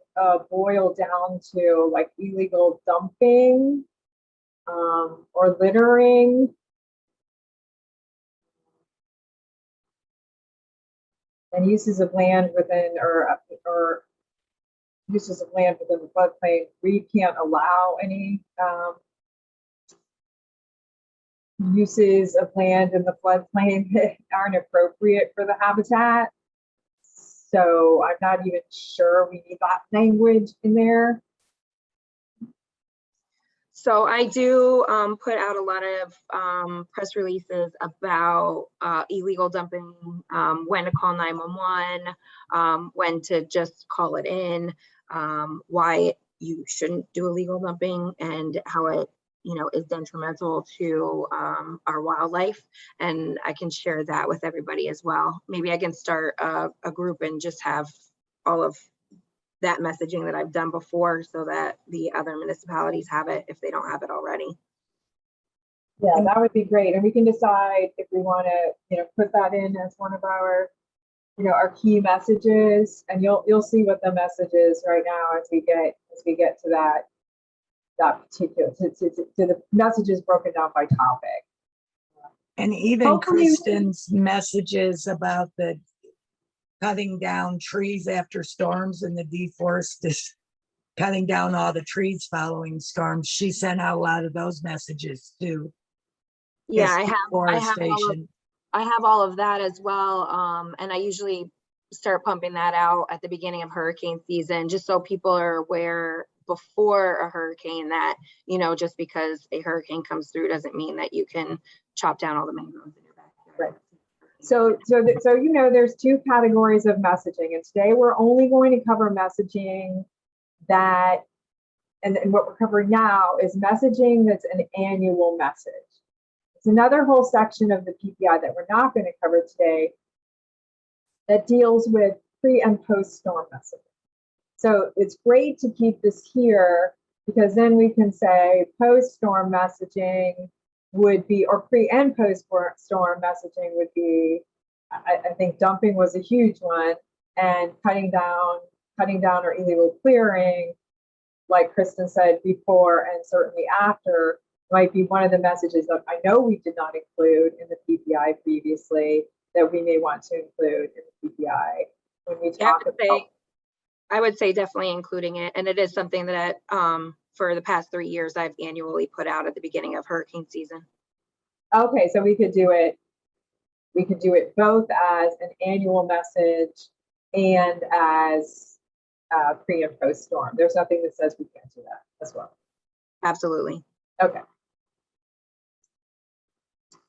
boiled down to like illegal dumping or littering. And uses of land within or uses of land within the floodplain, we can't allow any uses of land in the floodplain that aren't appropriate for the habitat. So I'm not even sure we need that language in there. So I do put out a lot of press releases about illegal dumping, when to call 911, when to just call it in, why you shouldn't do illegal dumping, and how it, you know, is detrimental to our wildlife. And I can share that with everybody as well. Maybe I can start a group and just have all of that messaging that I've done before, so that the other municipalities have it if they don't have it already. Yeah, that would be great. And we can decide if we want to, you know, put that in as one of our, you know, our key messages. And you'll see what the message is right now as we get to that particular, to the messages broken down by topic. And even Hopefully- Kristen's messages about the cutting down trees after storms and the deforestation, cutting down all the trees following storms. She sent out a lot of those messages too. Yeah, Yes, I deforestation. have all of that as well. And I usually start pumping that out at the beginning of hurricane season, just so people are aware before a hurricane that, you know, just because a hurricane comes through doesn't mean that you can chop down all the mangroves in your backyard. Right. So you know, there's two categories of messaging, and today we're only going to cover messaging that, and what we're covering now is messaging that's an annual message. It's another whole section of the PPI that we're not going to cover today that deals with pre and post storm messaging. So it's great to keep this here, because then we can say post storm messaging would be, or pre and post storm messaging would be, I think dumping was a huge one, and cutting down or illegal clearing, like Kristen said before, and certainly after, might be one of the messages that I know we did not include in the PPI previously, that we may want to include in the PPI when we talk about. I would say definitely including it. And it is something that for the past 3 years, I've annually put out at the beginning of hurricane season. Okay, so we could do it both as an annual message and as pre and post storm. There's nothing that says we can't do that as well. Absolutely. Okay.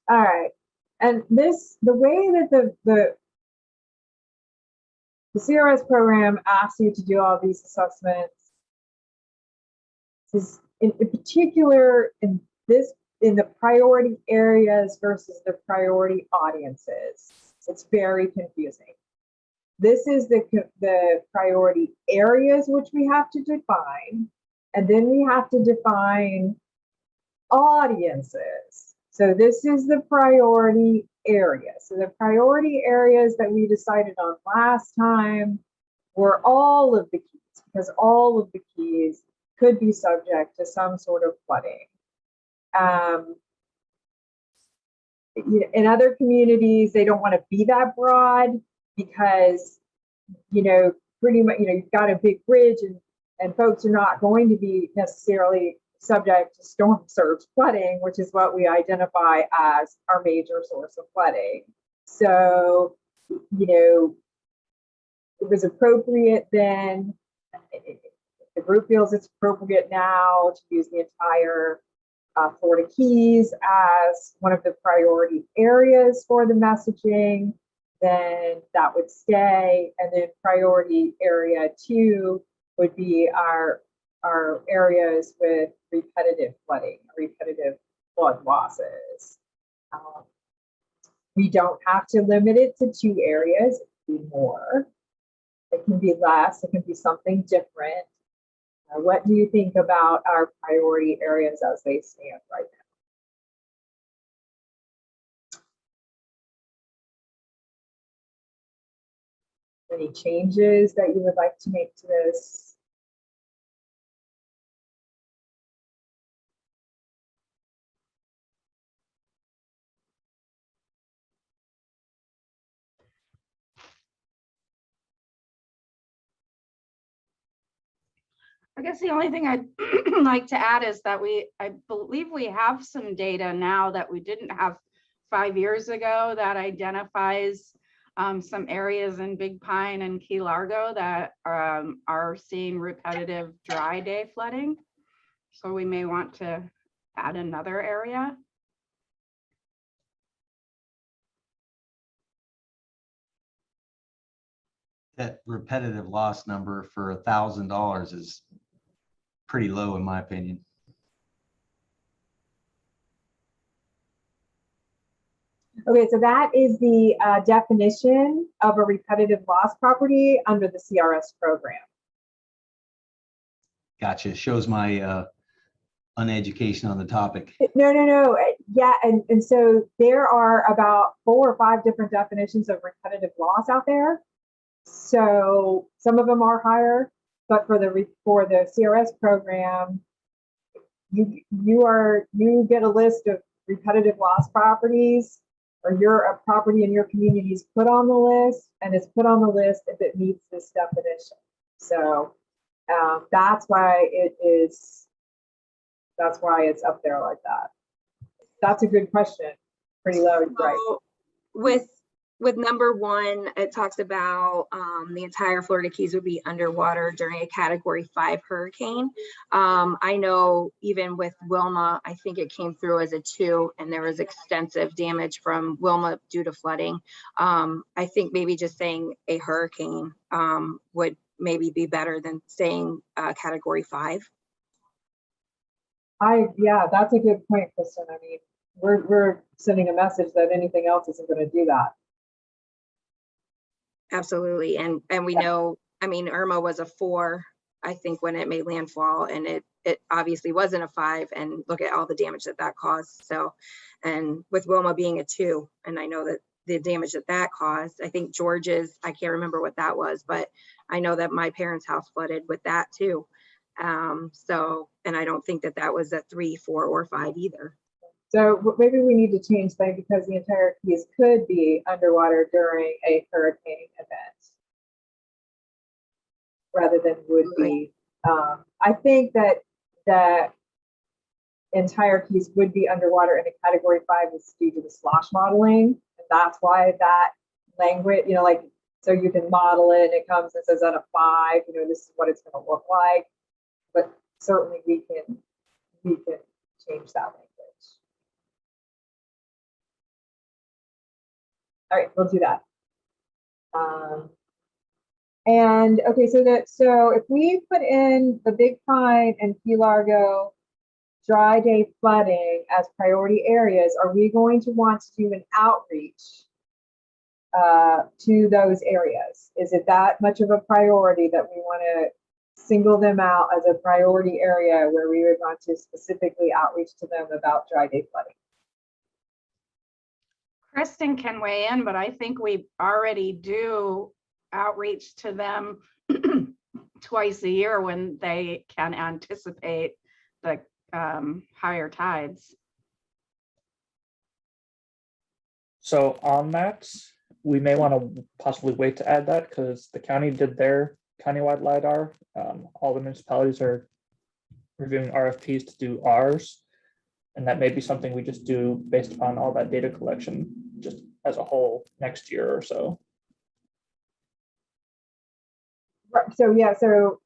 All right. And this, the way that the CRS program asks you to do all these assessments is in particular in the priority areas versus the priority audiences. It's very confusing. This is the priority areas which we have to define, and then we have to define audiences. So this is the priority area. So the priority areas that we decided on last time were all of the keys, because all of the keys could be subject to some sort of flooding. In other communities, they don't want to be that broad because, you know, pretty much, you know, you've got a big bridge and folks are not going to be necessarily subject to storm surge flooding, which is what we identify as our major source of flooding. So, you know, it was appropriate then. The group feels it's appropriate now to use the entire Florida Keys as one of the priority areas for the messaging, then that would stay. And then priority area 2 would be our areas with repetitive flooding, repetitive flood losses. We don't have to limit it to 2 areas. It can be more. It can be less. It can be something different. What do you think about our priority areas as they stand right now? Any changes that you would like to make to this? I guess the only thing I'd like to add is that I believe we have some data now that we didn't have 5 years ago that identifies some areas in Big Pine and Key Largo that are seeing repetitive dry day flooding. So we may want to add another area. That repetitive loss number for $1,000 is pretty low in my opinion. Okay, so that is the definition of a repetitive loss property under the CRS program. Gotcha. Shows my uneducation on the topic. No. Yeah, and so there are about 4 or 5 different definitions of repetitive loss out there. So some of them are higher, but for the CRS program, you get a list of repetitive loss properties, or a property in your community is put on the list, and it's put on the list if it meets this definition. So that's why it's up there like that. That's a good question. Pretty low, right? So with number 1, it talks about the entire Florida Keys would be underwater during a Category 5 hurricane. I know even with Wilma, I think it came through as a 2, and there was extensive damage from Wilma due to flooding. I think maybe just saying a hurricane would maybe be better than saying Category 5. Yeah, that's a good point, Kristen. I mean, we're sending a message that anything else isn't going to do that. Absolutely. And we know, I mean, Irma was a 4, I think, when it made landfall, and it obviously wasn't a 5, and look at all the damage that caused. So, and with Wilma being a 2, and I know that the damage that caused, I think George's, I can't remember what that was, but I know that my parents' house flooded with that too. So, and I don't think that was a 3, 4, or 5 either. So maybe we need to change that, because the entire Keys could be underwater during a hurricane event rather than would be. I think that the entire Keys would be underwater in a Category 5 is due to the slosh modeling. And that's why that language, like, so you can model it and it comes and says at a 5, this is what it's going to look like. But certainly we can change that language. All right, we'll do that. And okay, so if we put in the Big Pine and Key Largo dry day flooding as priority areas, are we going to want to do an outreach to those areas? Is it that much of a priority that we want to single them out as a priority area where we would want to specifically outreach to them about dry day flooding? Kristen can weigh in, but I think we already do outreach to them twice a year when they can anticipate the higher tides. So on that, we may want to possibly wait to add that, because the county did their countywide LiDAR. All the municipalities are reviewing RFPs to do ours. And that may be something we just do based upon all that data collection, just as a whole next year or so. Right. So yeah, so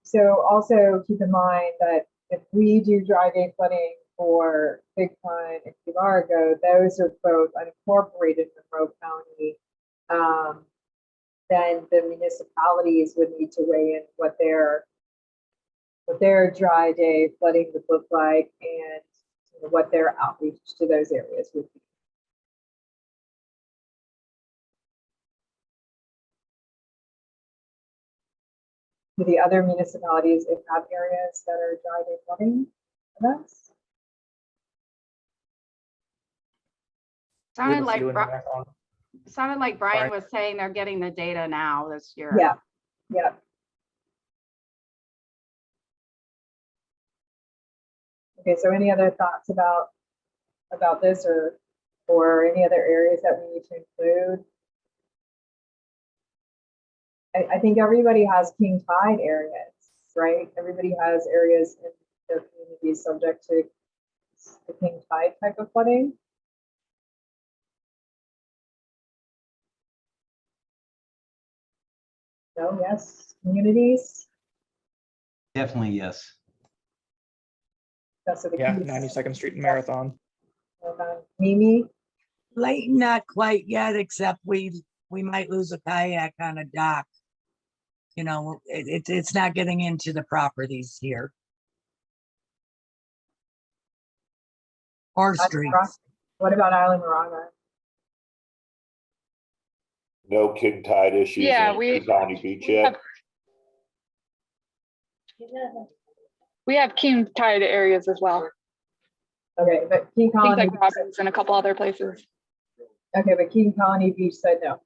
also keep in mind that if we do dry day flooding for Big Pine and Key Largo, those are both unincorporated in Monroe County. Then the municipalities would need to weigh in what their dry day flooding would look like, and what their outreach to those areas would be. Do the other municipalities have areas that are dry day flooding events? Sounded like Brian was saying they're getting the data now this year. Yeah. Okay, so any other thoughts about this, or any other areas that we need to include? I think everybody has king tide areas. right? Everybody has areas in their communities subject to the king tide type of flooding. No, yes, communities. Definitely, yes. That's the Yeah, keys. 92nd Street and Marathon. Mimi, Late, not quite yet, except we might lose a kayak on a dock. You know, it's not getting into the properties here. Or streets. what about Island Moraga? No king tide issues Yeah, in we- King County Beach we yet. We have king tide areas as well. Okay, but King Things Colony. like Robbins and a couple other places. Okay, but King Colony Beach said no.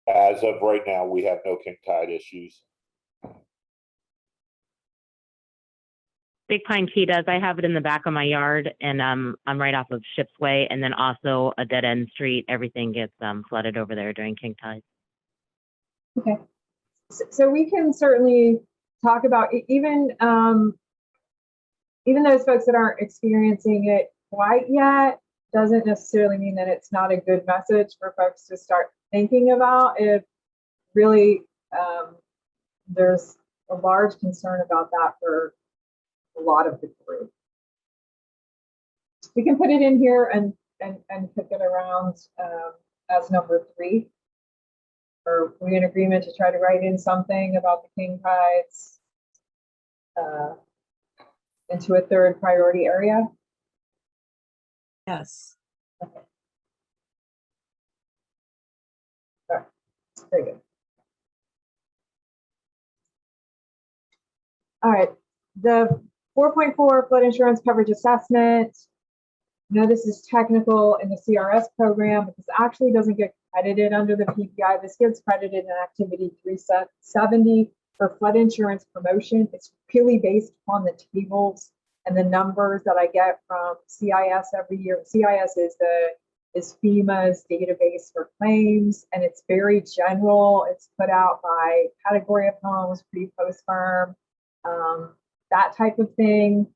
As of right now, we have no king tide issues. Big Pine Key does. I have it in the back of my yard, and I'm right off of Ships Way, and then also a dead end street. Everything gets flooded over there during king tide. Okay, so we can certainly talk about even those folks that aren't experiencing it quite yet. Doesn't necessarily mean that it's not a good message for folks to start thinking about if really there's a large concern about that for a lot of the group. We can put it in here and kick it around as number 3. Are we in agreement to try to write in something about the king tides into a 3rd priority area? Yes. Okay. All right. Very good. All right, the 4.4 flood insurance coverage assessment. Now this is technical in the CRS program, but this actually doesn't get credited under the PPI. This gets credited in activity 370 for flood insurance promotion. It's purely based upon the tables and the numbers that I get from CIS every year. CIS is FEMA's database for claims, and it's very general. It's put out by category of homes, pre-post firm, that type of thing.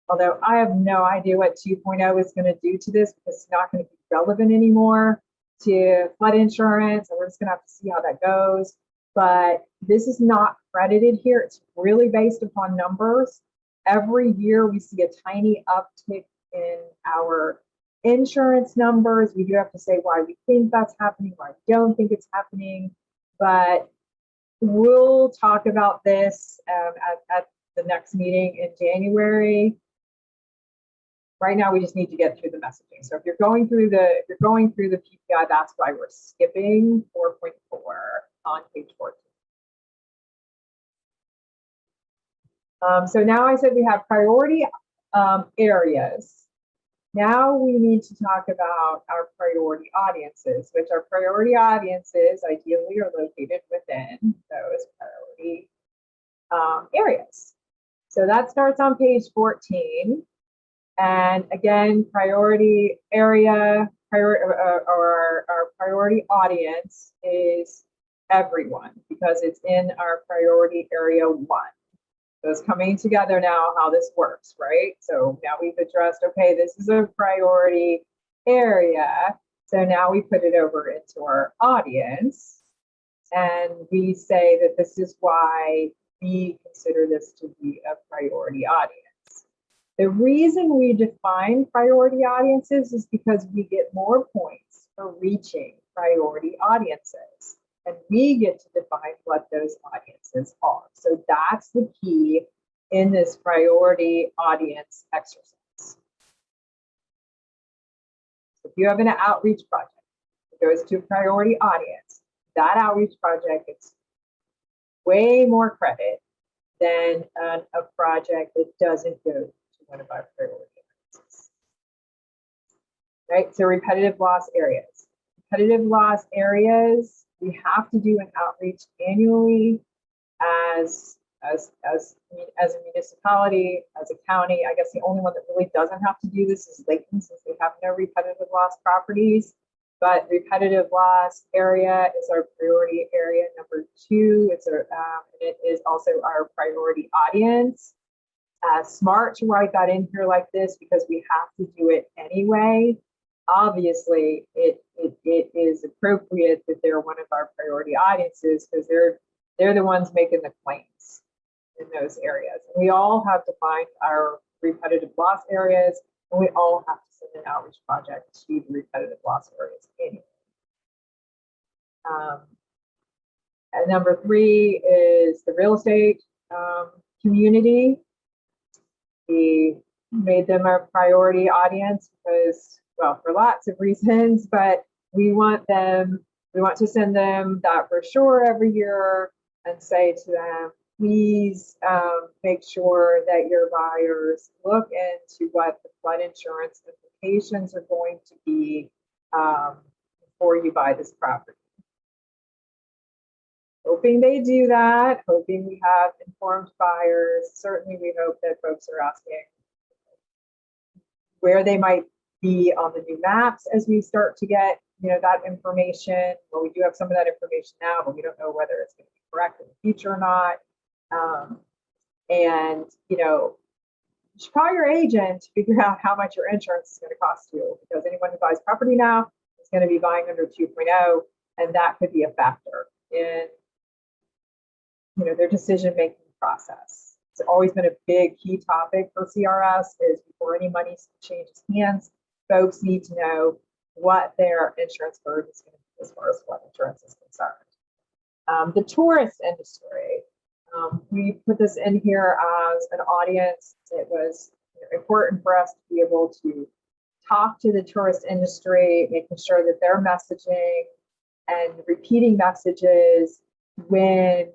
Although I have no idea what 2.0 is going to do to this, because it's not going to be relevant anymore to flood insurance, and we're just going to have to see how that goes. But this is not credited here. It's really based upon numbers. Every year we see a tiny uptick in our insurance numbers. We do have to say why we think that's happening, why we don't think it's happening. But we'll talk about this at the next meeting in January. Right now, we just need to get through the messaging. So if you're going through the PPI, that's why we're skipping 4.4 on page 14. So now I said we have priority areas. Now we need to talk about our priority audiences, which our priority audiences ideally are located within those priority areas. So that starts on page 14. And again, priority area, or our priority audience is everyone, because it's in our priority area 1. So it's coming together now how this works, right? So now we've addressed, okay, this is a priority area. So now we put it over into our audience, and we say that this is why we consider this to be a priority audience. The reason we define priority audiences is because we get more points for reaching priority audiences, and we get to define what those audiences are. So that's the key in this priority audience exercise. If you have an outreach project that goes to a priority audience, that outreach project gets way more credit than a project that doesn't go to one of our priority audiences. Right, so repetitive loss areas. Repetitive loss areas, we have to do an outreach annually as a municipality, as a county. I guess the only one that really doesn't have to do this is Layton, since they have no repetitive loss properties. but repetitive loss area is our priority area number 2. It's and it is also our priority audience. Smart to write that in here like this because we have to do it anyway. Obviously, it is appropriate that they're one of our priority audiences because they're the ones making the claims in those areas. And we all have to find our repetitive loss areas, and we all have to send an outreach project to the repetitive loss areas anyway. And number 3 is the real estate community. We made them our priority audience because, well, for lots of reasons, but we want to send them that brochure every year and say to them, please make sure that your buyers look into what the flood insurance implications are going to be before you buy this property. Hoping they do that, hoping we have informed buyers. Certainly we hope that folks are asking where they might be on the new maps as we start to get, that information. Well, we do have some of that information now, but we don't know whether it's going to be correct in the future or not. And, you should call your agent to figure out how much your insurance is going to cost you, because anyone who buys property now is going to be buying under 2.0, and that could be a factor in their decision-making process. It's always been a big key topic for CRS is before any money changes hands, folks need to know what their insurance burden is going to be as far as flood insurance is concerned. The tourist industry, we put this in here as an audience. It was important for us to be able to talk to the tourist industry, making sure that they're messaging and repeating messages when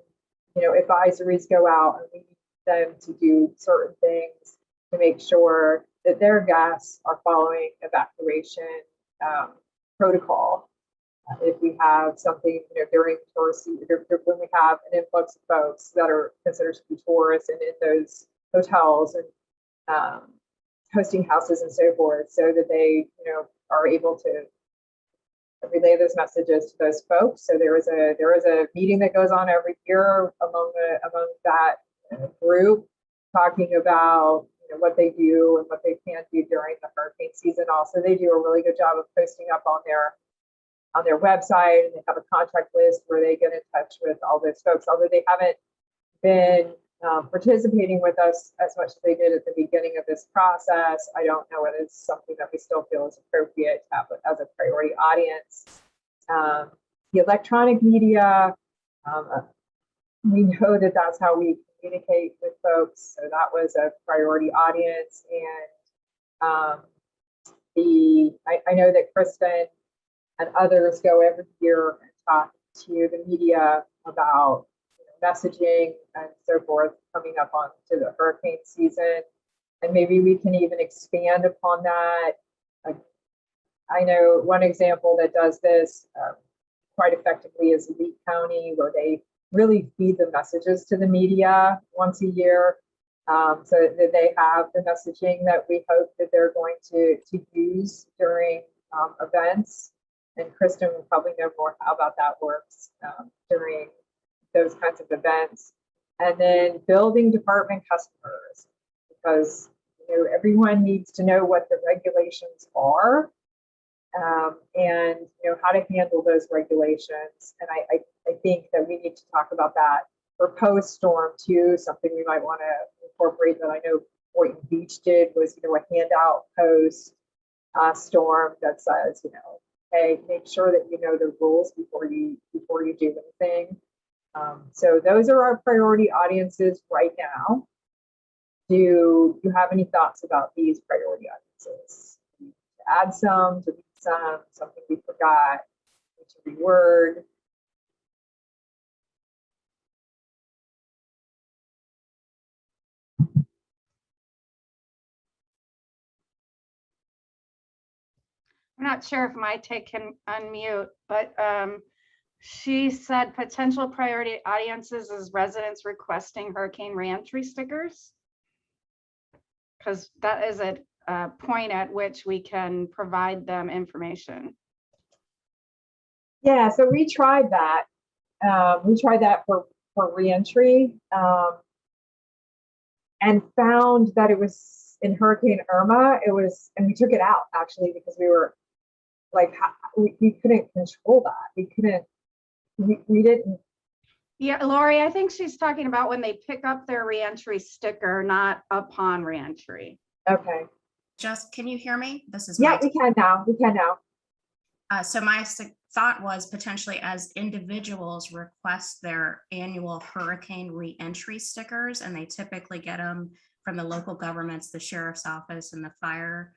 advisories go out, and we need them to do certain things to make sure that their guests are following evacuation protocol. If we have something, during tourist season, when we have an influx of folks that are considered to be tourists and in those hotels and hosting houses and so forth, so that they, are able to relay those messages to those folks. So there is a meeting that goes on every year among that group, talking about what they do and what they can do during the hurricane season. Also, they do a really good job of posting up on their website, and they have a contact list where they get in touch with all those folks. Although they haven't been participating with us as much as they did at the beginning of this process, I don't know whether it's something that we still feel is appropriate to have as a priority audience. The electronic media, we know that that's how we communicate with folks, so that was a priority audience. And I know that Kristen and others go every year and talk to the media about messaging and so forth coming up on to the hurricane season. And maybe we can even expand upon that. I know one example that does this quite effectively is Lee County, where they really feed the messages to the media once a year, so that they have the messaging that we hope that they're going to use during events. And Kristen will probably know more how about that works during those kinds of events. And then building department customers, because everyone needs to know what the regulations are, and how to handle those regulations. And I think that we need to talk about that for post-storm too. Something we might want to incorporate that I know Boynton Beach did was a handout post storm that says hey, make sure that you know the rules before you do anything. So those are our priority audiences right now. Do you have any thoughts about these priority audiences? To add some, to leave some, something we forgot, to reword? I'm not sure if my take can unmute, but she said potential priority audiences is residents requesting hurricane reentry stickers, because that is a point at which we can provide them information. Yeah, so we tried that. We tried that for reentry, and found that it was in Hurricane Irma. It was, and we took it out actually because we were like, we couldn't control that. We couldn't, we didn't. Yeah, Lori, I think she's talking about when they pick up their reentry sticker, not upon reentry. Okay. Just, can you hear me? This is Yeah, my we can now. We can now. So my thought was potentially as individuals request their annual hurricane reentry stickers, and they typically get them from the local governments, the sheriff's office and the fire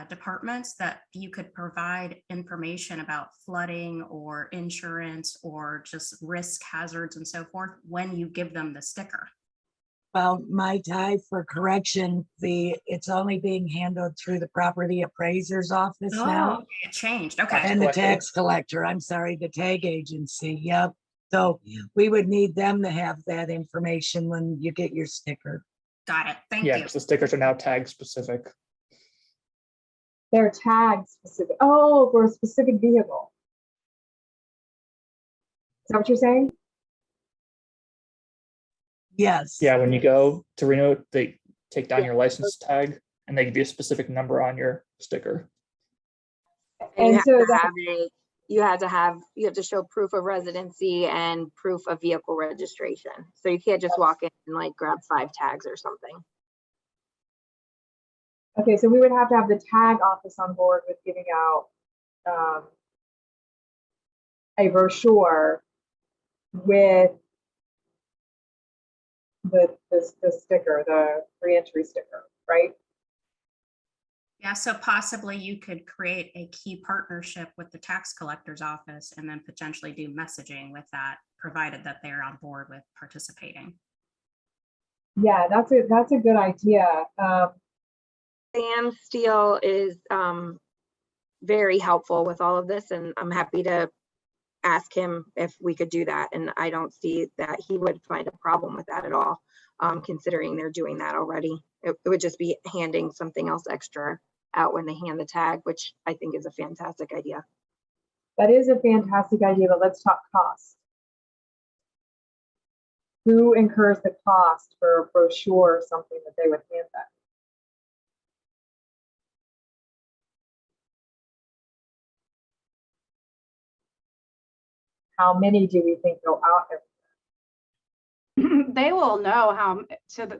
departments, that you could provide information about flooding or insurance or just risk hazards and so forth when you give them the sticker. Well, my tie for correction, it's only being handled through the property appraiser's office now. Oh, it changed. Okay. And the tax collector, I'm sorry, the tag agency, yep. So we would need them to have that information when you get your sticker. Got it. Thank Yeah, you. because the stickers are now tag specific. They're tag specific. Oh, for a specific vehicle. Is that what you're saying? Yes. Yeah, when you go to renew it, they take down your license tag and they give you a specific number on your sticker. And And so that, you have to show proof of residency and proof of vehicle registration. So you can't just walk in and like grab 5 tags or something. okay, so we would have to have the tag office on board with giving out a brochure with the sticker, the reentry sticker, right? Yeah, so possibly you could create a key partnership with the tax collector's office and then potentially do messaging with that, provided that they're on board with participating. Yeah, that's a good idea. Sam Steele is very helpful with all of this, and I'm happy to ask him if we could do that. And I don't see that he would find a problem with that at all, considering they're doing that already. It would just be handing something else extra out when they hand the tag, which I think is a fantastic idea. That is a fantastic idea, but let's talk cost. Who incurs the cost for a brochure or something that they would hand them? How many do we think go out every year? They will know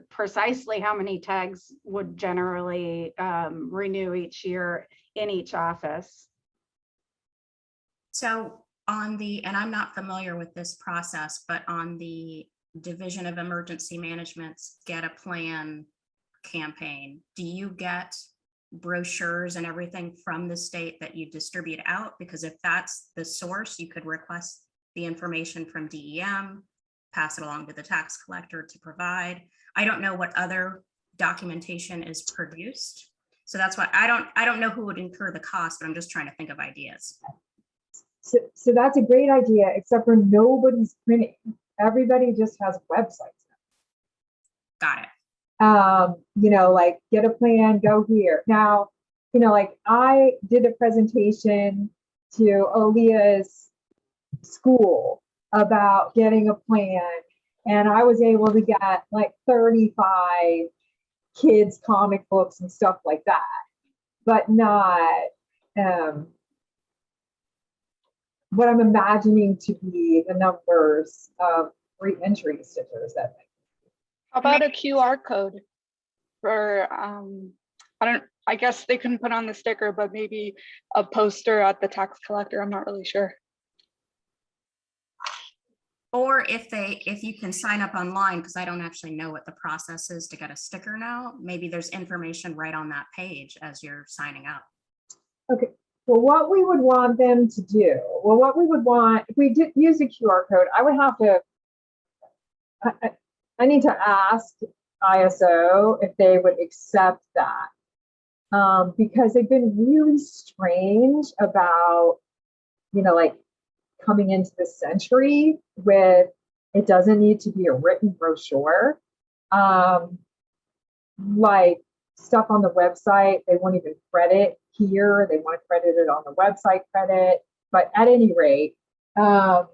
precisely how many tags would generally renew each year in each office. So on the, and I'm not familiar with this process, but on the Division of Emergency Management's Get a Plan campaign, do you get brochures and everything from the state that you distribute out? Because if that's the source, you could request the information from DEM, pass it along to the tax collector to provide. I don't know what other documentation is produced. So that's why I don't know who would incur the cost, but I'm just trying to think of ideas. So that's a great idea, except for nobody's printing. Everybody just has websites now. Got it. Like get a plan, go here. Now, like I did a presentation to Aaliyah's school about getting a plan, and I was able to get like 35 kids comic books and stuff like that, but not what I'm imagining to be the numbers of re-entry stickers that. How about a QR code for, I guess they couldn't put on the sticker, but maybe a poster at the tax collector. I'm not really sure. Or if you can sign up online, because I don't actually know what the process is to get a sticker now, maybe there's information right on that page as you're signing up. Okay, well, what we would want them to do, what we would want, if we did use a QR code, I would have to, I need to ask ISO if they would accept that. Because they've been really strange about, like coming into the century with, it doesn't need to be a written brochure. Like stuff on the website, they won't even credit here. They want to credit it on the website credit. but at any rate, but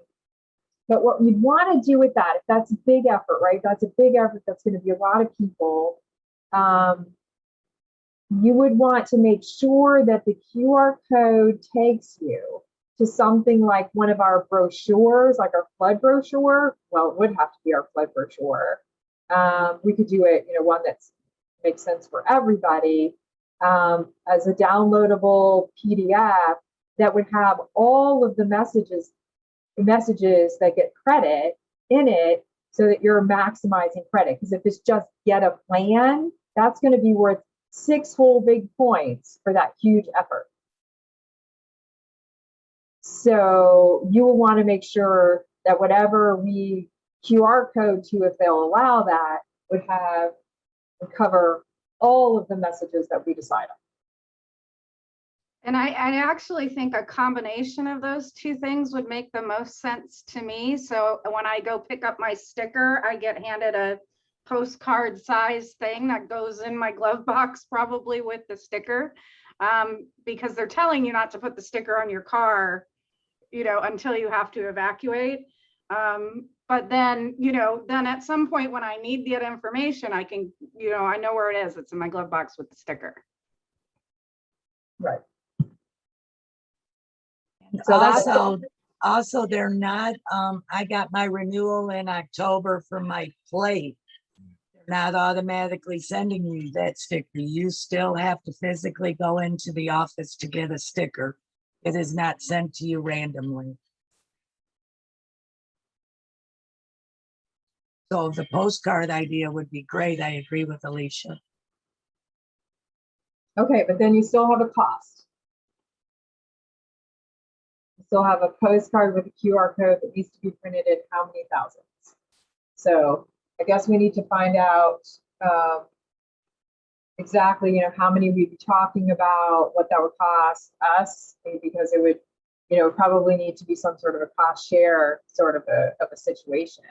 what you'd want to do with that, if that's a big effort, right? That's a big effort. That's going to be a lot of people. You would want to make sure that the QR code takes you to something like one of our brochures, like our flood brochure. Well, it would have to be our flood brochure. We could do it, one that makes sense for everybody, as a downloadable PDF that would have all of the messages that get credit in it, so that you're maximizing credit. Because if it's just get a plan, that's going to be worth 6 whole big points for that huge effort. So you will want to make sure that whatever we QR code to, if they'll allow that, would cover all of the messages that we decide on. And I actually think a combination of those two things would make the most sense to me. So when I go pick up my sticker, I get handed a postcard size thing that goes in my glove box, probably with the sticker, because they're telling you not to put the sticker on your car, until you have to evacuate. But then, then at some point when I need that information, I can, I know where it is. It's in my glove box with the sticker. Right. So also they're not, I got my renewal in October for my plate. They're not automatically sending you that sticker. You still have to physically go into the office to get a sticker. It is not sent to you randomly. So the postcard idea would be great. I agree with Alicia. Okay, but then you still have a cost. Still have a postcard with a QR code that needs to be printed at how many thousands. So I guess we need to find out exactly, how many we'd be talking about, what that would cost us, because it would, probably need to be some sort of a cost share sort of a situation.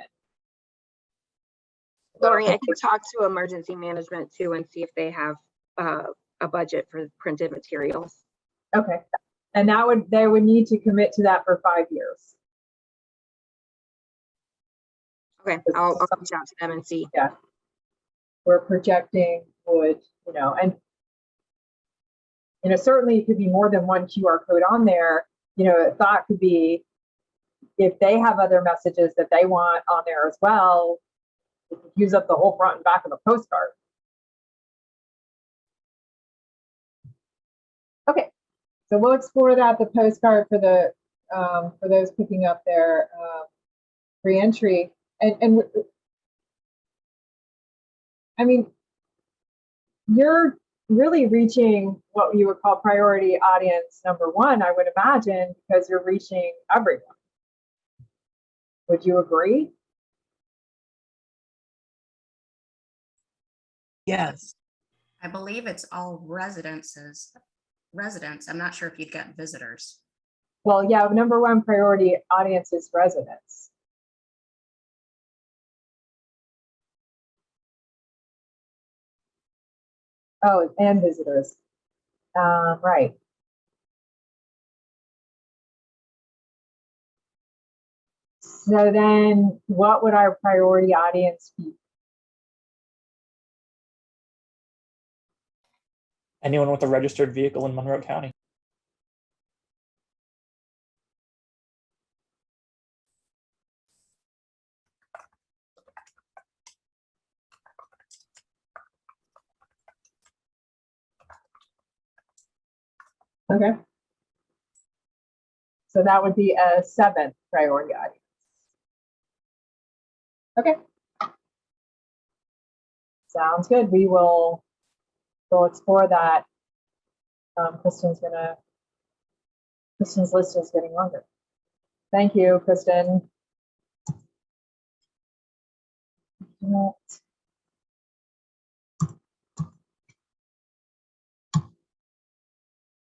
Lori, I can talk to emergency management too and see if they have a budget for printed materials. Okay. And they would need to commit to that for 5 years. Okay, I'll reach out to them and see. Yeah. We're projecting would, and, certainly it could be more than one QR code on there. A thought could be, if they have other messages that they want on there as well, we could use up the whole front and back of the postcard. Okay. So we'll explore that, the postcard for the for those picking up their reentry, and I mean, you're really reaching what you would call priority audience number 1, I would imagine, because you're reaching everyone. Would you agree? Yes. I believe it's all residents. I'm not sure if you'd get visitors. Well, yeah, number 1 priority audience is residents. Oh, and visitors. Right. So then what would our priority audience be? Anyone with a registered vehicle in Monroe County. Okay. So that would be a 7th priority audience. Okay. Sounds good. We'll explore that. Kristen's list is getting longer. Thank you, Kristen.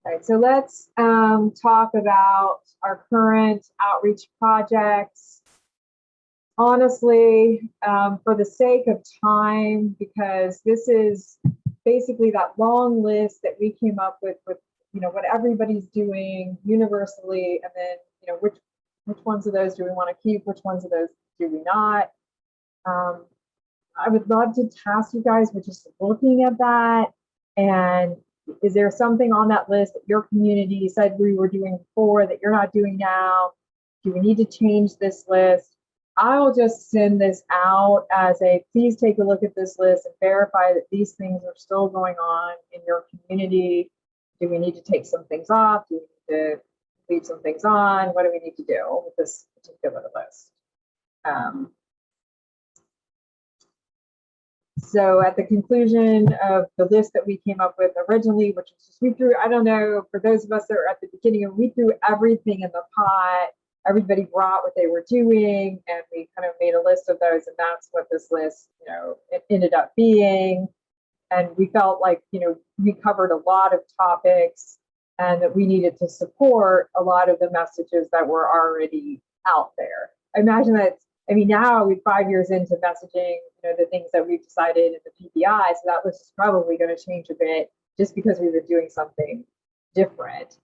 All right, so let's talk about our current outreach projects. Honestly, for the sake of time, because this is basically that long list that we came up with what everybody's doing universally, and then, which ones of those do we want to keep, which ones of those do we not. I would love to task you guys with just looking at that. And is there something on that list that your community said we were doing before that you're not doing now? Do we need to change this list? I will just send this out as a, please take a look at this list and verify that these things are still going on in your community. Do we need to take some things off? Do we need to leave some things on? What do we need to do with this particular list? So at the conclusion of the list that we came up with originally, which was just, we threw, I don't know, for those of us that are at the beginning, we threw everything in the pot. Everybody brought what they were doing, and we kind of made a list of those, and that's what this list, it ended up being. And we felt like, we covered a lot of topics, and that we needed to support a lot of the messages that were already out there. I imagine that, now we're 5 years into messaging, the things that we've decided in the PPI, so that list is probably going to change a bit just because we were doing something different.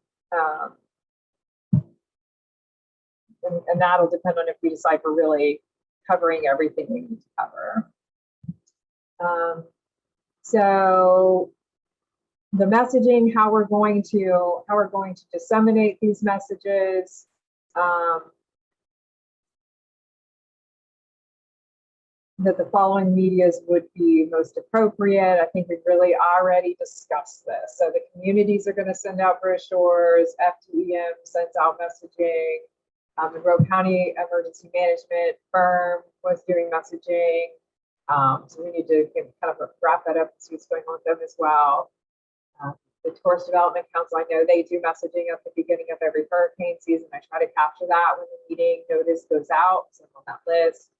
And that'll depend on if we decide we're really covering everything we need to cover. So the messaging, how we're going to disseminate these messages. That the following medias would be most appropriate. I think we've really already discussed this. So the communities are going to send out brochures, FTEM sends out messaging, Monroe County Emergency Management Firm was doing messaging. So we need to kind of wrap that up and see what's going on with them as well. The Tourist Development Council, I know they do messaging at the beginning of every hurricane season. I try to capture that when the meeting notice goes out, so I'm on that list.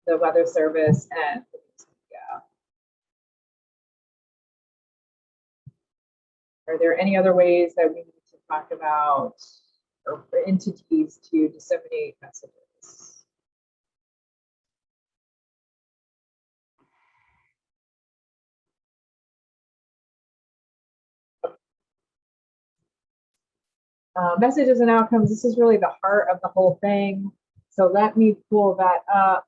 The Weather Service and the news media. Are there any other ways that we need to talk about, or for entities to disseminate messages? Messages and outcomes, this is really the heart of the whole thing. So let me pull that up.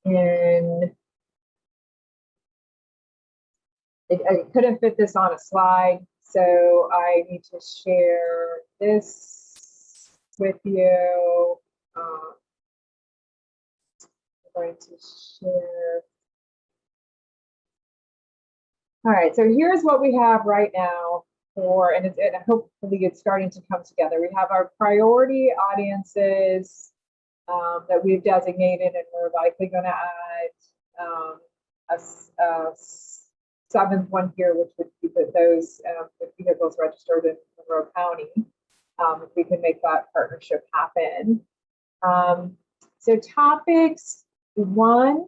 And I couldn't fit this on a slide, so I need to share this with you. I'm going to share. All right, so here's what we have right now for, and hopefully it's starting to come together. We have our priority audiences that we've designated, and we're likely going to add a seventh one here, which would be those vehicles registered in Monroe County, if we can make that partnership happen. So topics 1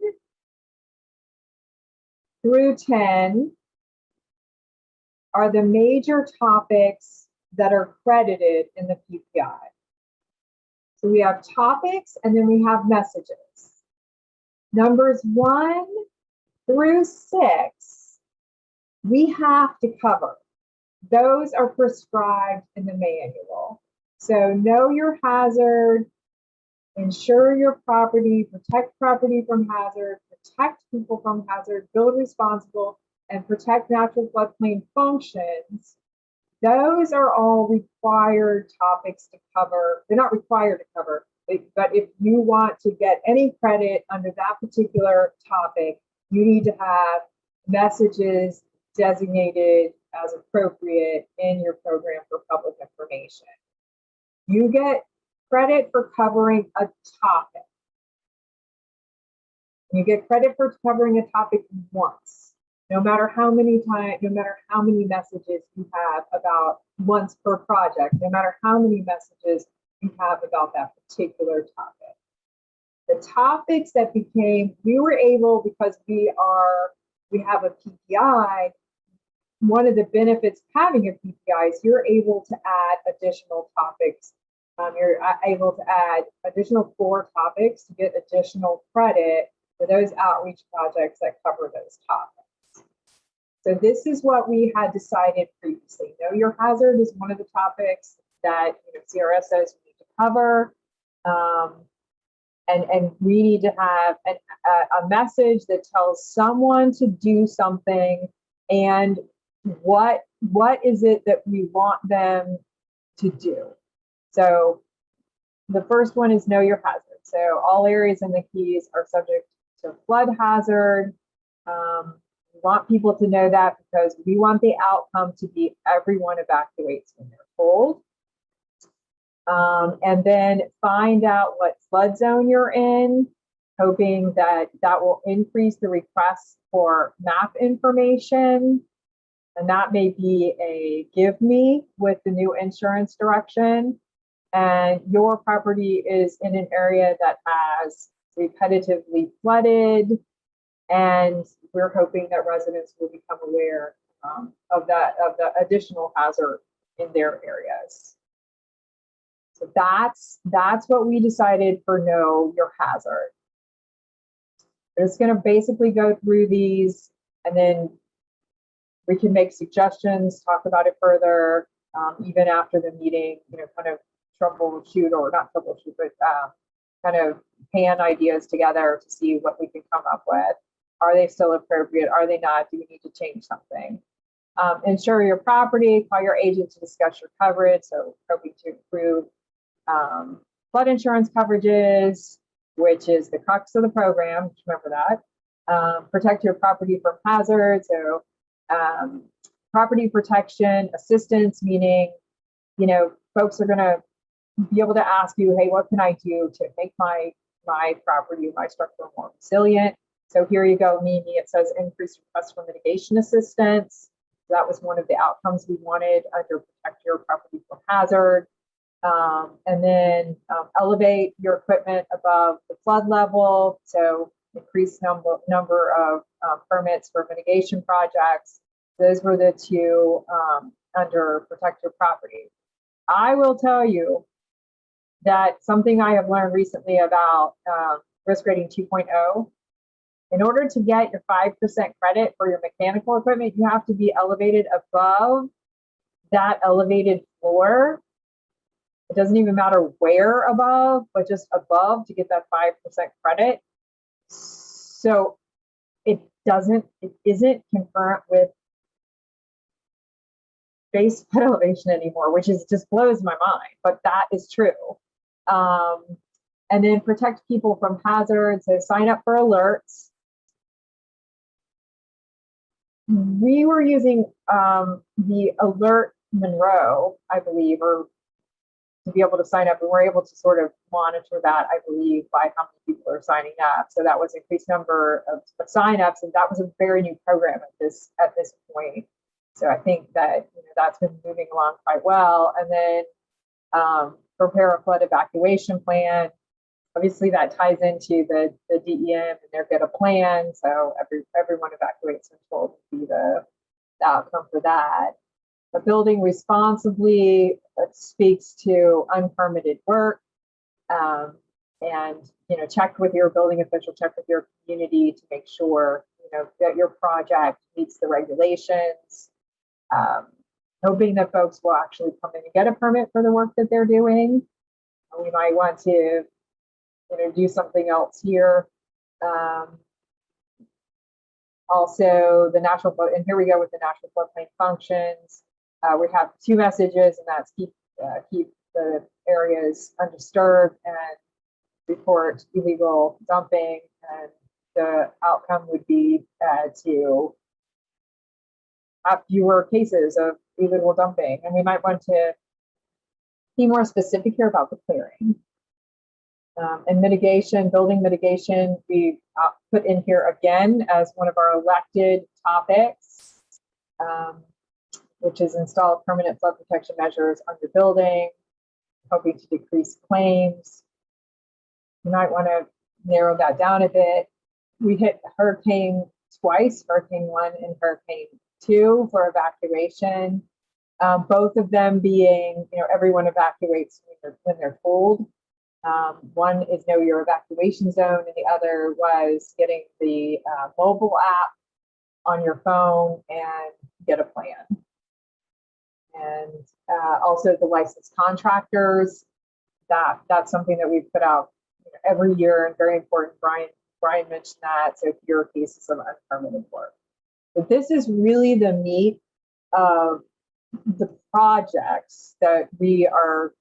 through 10 are the major topics that are credited in the PPI. So we have topics and then we have messages. Numbers 1 through 6, we have to cover. Those are prescribed in the manual. So know your hazard, insure your property, protect property from hazard, protect people from hazard, build responsible, and protect natural floodplain functions. Those are all required topics to cover. They're not required to cover, but if you want to get any credit under that particular topic, you need to have messages designated as appropriate in your program for public information. You get credit for covering a topic. You get credit for covering a topic once, no matter how many times, no matter how many messages you have about once per project, no matter how many messages you have about that particular topic. The topics that became, we were able, because we have a PPI, one of the benefits of having a PPI is you're able to add additional topics. You're able to add additional core topics to get additional credit for those outreach projects that cover those topics. So this is what we had decided previously. Know your hazard is one of the topics that CRS says we need to cover. And we need to have a message that tells someone to do something, and what is it that we want them to do. So the first one is know your hazard. So all areas in the keys are subject to flood hazard. We want people to know that because we want the outcome to be everyone evacuates when they're told. And then find out what flood zone you're in, hoping that that will increase the requests for map information. And that may be a give me with the new insurance direction. And your property is in an area that has repetitively flooded. And we're hoping that residents will become aware of the additional hazard in their areas. So that's what we decided for know your hazard. We're just going to basically go through these, and then we can make suggestions, talk about it further, even after the meeting, kind of troubleshoot, or not troubleshoot, but kind of pan ideas together to see what we can come up with. Are they still appropriate? Are they not? Do we need to change something? Insure your property, call your agent to discuss your coverage. So hoping to improve flood insurance coverages, which is the crux of the program. Remember that. Protect your property from hazards. So property protection assistance, meaning, folks are going to be able to ask you, hey, what can I do to make my property, my structure more resilient? So here you go, Mimi. It says increase requests for mitigation assistance. That was one of the outcomes we wanted under protect your property from hazard. And then elevate your equipment above the flood level. So increase number of permits for mitigation projects. Those were the two under protect your property. I will tell you that something I have learned recently about risk rating 2.0, in order to get your 5% credit for your mechanical equipment, you have to be elevated above that elevated floor. It doesn't even matter where above, but just above to get that 5% credit. So it isn't concurrent with base elevation anymore, which just blows my mind, but that is true. And then protect people from hazards. So sign up for alerts. We were using the Alert Monroe, I believe, or to be able to sign up, and we're able to sort of monitor that, I believe, by how many people are signing up. So that was increased number of signups, and that was a very new program at this point. So I think that that's been moving along quite well. And then prepare a flood evacuation plan. Obviously, that ties into the DEM, and they're get a plan. So everyone evacuates until be the outcome for that. The building responsibly speaks to unpermitted work, and check with your building official, check with your community to make sure that your project meets the regulations. Hoping that folks will actually come in and get a permit for the work that they're doing. We might want to do something else here. Also, the national flood, and here we go with the national floodplain functions. We have two messages, and that's keep the areas undisturbed and report illegal dumping. And the outcome would be to have fewer cases of illegal dumping. And we might want to be more specific here about the clearing. And mitigation, building mitigation, we put in here again as one of our elected topics, which is install permanent flood protection measures on your building, hoping to decrease claims. You might want to narrow that down a bit. We hit hurricane twice, Hurricane 1 and Hurricane 2 for evacuation. Both of them being, everyone evacuates when they're told. One is know your evacuation zone, and the other was getting the mobile app on your phone and get a plan. And also the licensed contractors, that's something that we put out every year and very important. Brian mentioned that. So fewer cases of unpermitted work. But this is really the meat of the projects that we are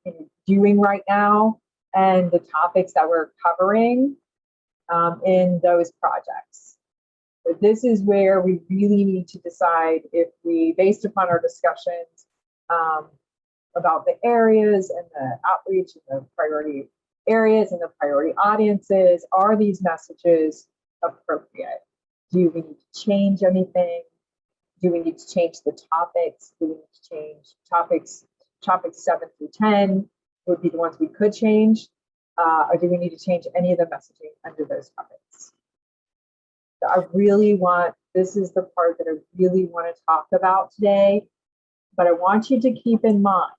doing right now and the topics that we're covering in those projects. So this is where we really need to decide if we, based upon our discussions about the areas and the outreach and the priority areas and the priority audiences, are these messages appropriate? Do we need to change anything? Do we need to change the topics? Do we need to change topics 7 through 10 would be the ones we could change? Or do we need to change any of the messaging under those topics? So I really want, this is the part that I really want to talk about today, but I want you to keep in mind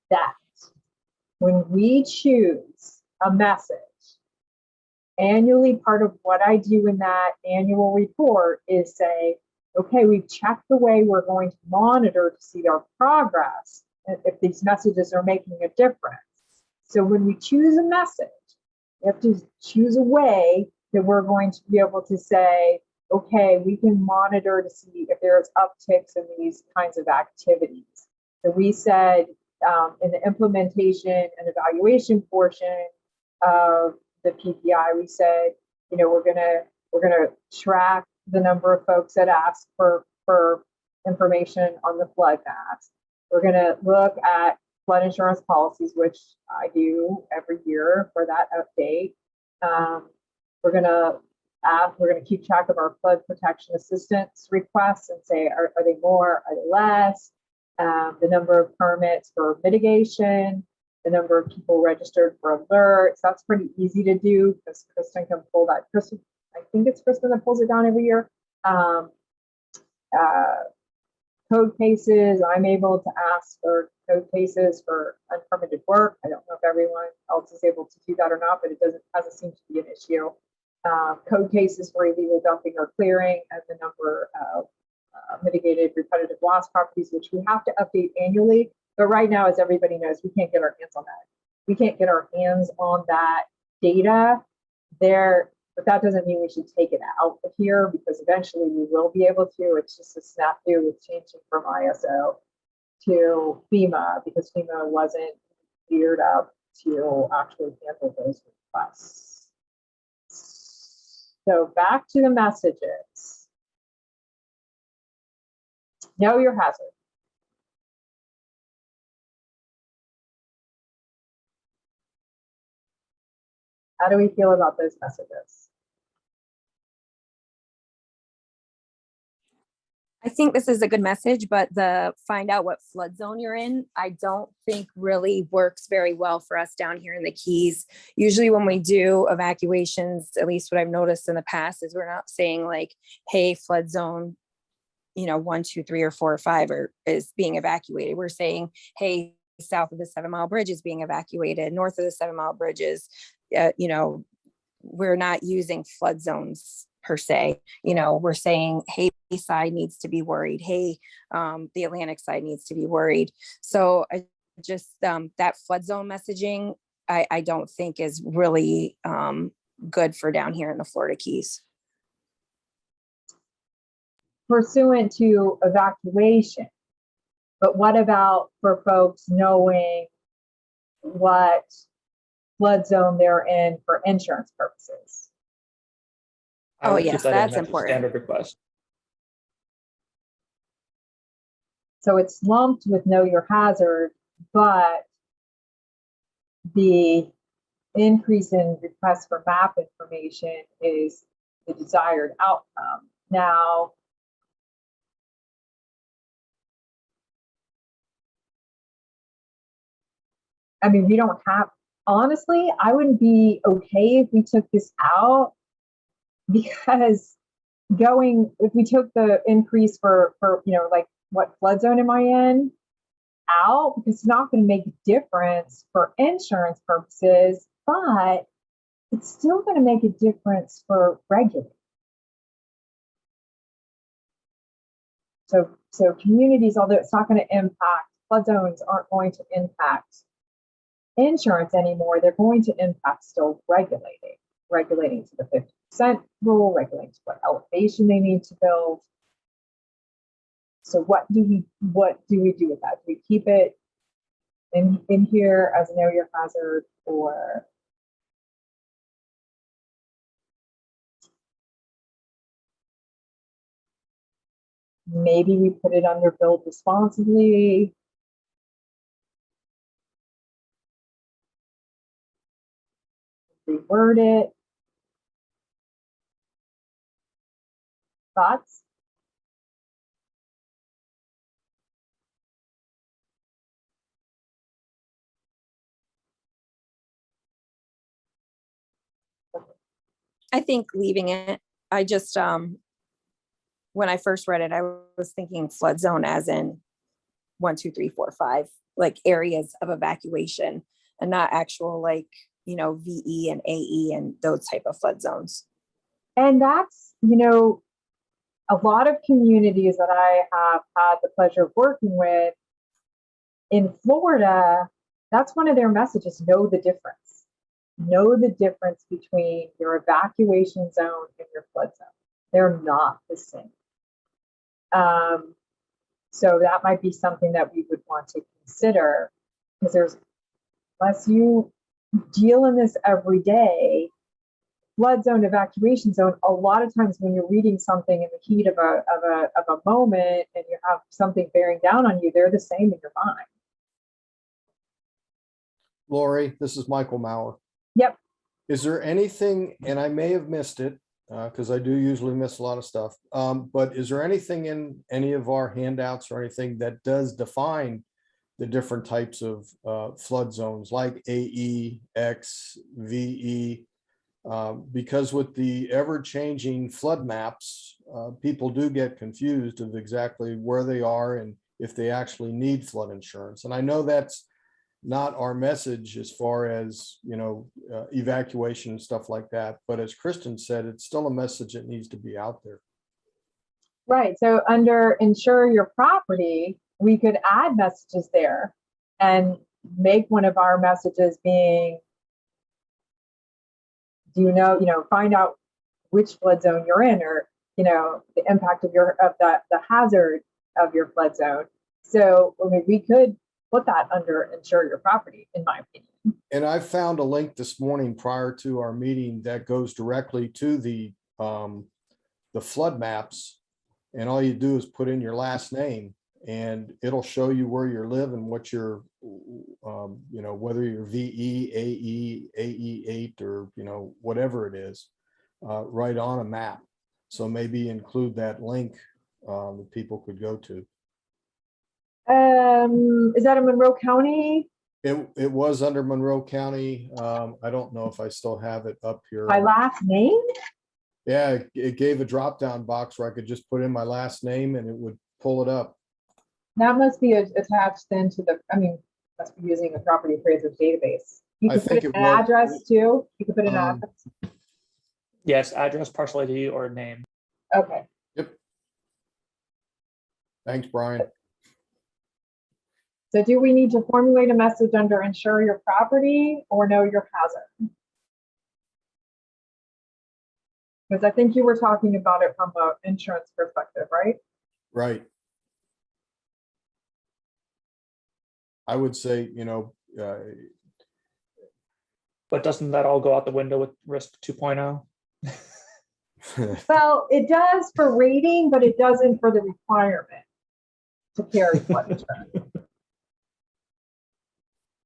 that when we choose a message, annually, part of what I do in that annual report is say, okay, we've checked the way we're going to monitor to see our progress, if these messages are making a difference. So when we choose a message, we have to choose a way that we're going to be able to say, okay, we can monitor to see if there's upticks in these kinds of activities. So we said in the implementation and evaluation portion of the PPI, we said, we're gonna track the number of folks that ask for information on the flood maps. We're gonna look at flood insurance policies, which I do every year for that update. We're gonna keep track of our flood protection assistance requests and say, are they more, are they less? The number of permits for mitigation, the number of people registered for alerts. That's pretty easy to do because Kristen can pull that. Kristen, I think it's Kristen that pulls it down every year. Code cases, I'm able to ask for code cases for unpermitted work. I don't know if everyone else is able to do that or not, but it hasn't seemed to be an issue. Code cases for illegal dumping or clearing, and the number of mitigated repetitive loss properties, which we have to update annually. But right now, as everybody knows, we can't get our hands on that. We can't get our hands on that data there, but that doesn't mean we should take it out of here, because eventually we will be able to. It's just a snafu with changing from ISO to FEMA, because FEMA wasn't geared up to actually handle those requests. So back to the messages. Know your hazard. How do we feel about those messages? I think this is a good message, but the find out what flood zone you're in, I don't think really works very well for us down here in the Keys. Usually when we do evacuations, at least what I've noticed in the past, is we're not saying like, hey, flood zone, 1, 2, 3, or 4 or 5 is being evacuated. We're saying, hey, south of the 7 Mile Bridge is being evacuated, north of the 7 Mile Bridge is, we're not using flood zones per se. We're saying, hey, side needs to be worried. Hey, the Atlantic side needs to be worried. So I just, that flood zone messaging, I don't think is really good for down here in the Florida Keys. Pursuant to evacuation, but what about for folks knowing what flood zone they're in for insurance purposes? I would keep yes, that in. that's That's a important. standard request. So it's lumped with know your hazard, but the increase in requests for map information is the desired outcome. Now, I mean, we don't have, honestly, I wouldn't be okay if we took this out, because if we took the increase for like what flood zone am I in out, because it's not going to make a difference for insurance purposes, but it's still going to make a difference for regulating. So communities, although it's not going to impact, flood zones aren't going to impact insurance anymore. They're going to impact still regulating to the 50% rule, regulating to what elevation they need to build. So what do we do with that? Do we keep it in here as an area hazard, or maybe we put it under build responsibly? Reword it. Thoughts? I think leaving it. I just, when I first read it, I was thinking flood zone as in 1, 2, 3, 4, 5, like areas of evacuation, and not actual like, you know, VE and AE and those type of flood zones. And that's, you know, a lot of communities that I have had the pleasure of working with in Florida, that's one of their messages: know the difference. Know the difference between your evacuation zone and your flood zone. They're not the same. So that might be something that we would want to consider, because there's, unless you deal in this every day, flood zone, evacuation zone, a lot of times when you're reading something in the heat of a moment and you have something bearing down on you, they're the same in your mind. Lori, this is Michael Mauer. Yep. Is there anything, and I may have missed it, because I do usually miss a lot of stuff, but is there anything in any of our handouts or anything that does define the different types of flood zones like AE, X, VE? Because with the ever-changing flood maps, people do get confused of exactly where they are and if they actually need flood insurance. And I know that's not our message as far as, you know, evacuation and stuff like that. But as Kristen said, it's still a message that needs to be out there. Right. So under insure your property, we could add messages there and make one of our messages being, do you know, find out which flood zone you're in, or, you know, the impact of the hazard of your flood zone. So I mean, we could put that under insure your property, in my opinion. And I found a link this morning prior to our meeting that goes directly to the flood maps. And all you do is put in your last name and it'll show you where you live and what your, you know, whether you're VE, AE, AE8, or, you know, whatever it is, right on a map. So maybe include that link that people could go to. Is that in Monroe County? It was under Monroe County. I don't know if I still have it up here. My last name? Yeah, it gave a drop-down box where I could just put in my last name and it would pull it up. That must be attached then to the, I mean, must be using a property appraiser's database. You can put an address too. You can put an address. Yes, address, parcel ID, or name. Okay. Yep. Thanks, Brian. So do we need to formulate a message under insure your property or know your hazard? Because I think you were talking about it from an insurance perspective, right? Right. I would say, you know, But doesn't that all go out the window with risk 2.0? Well, it does for rating, but it doesn't for the requirement to carry flood insurance.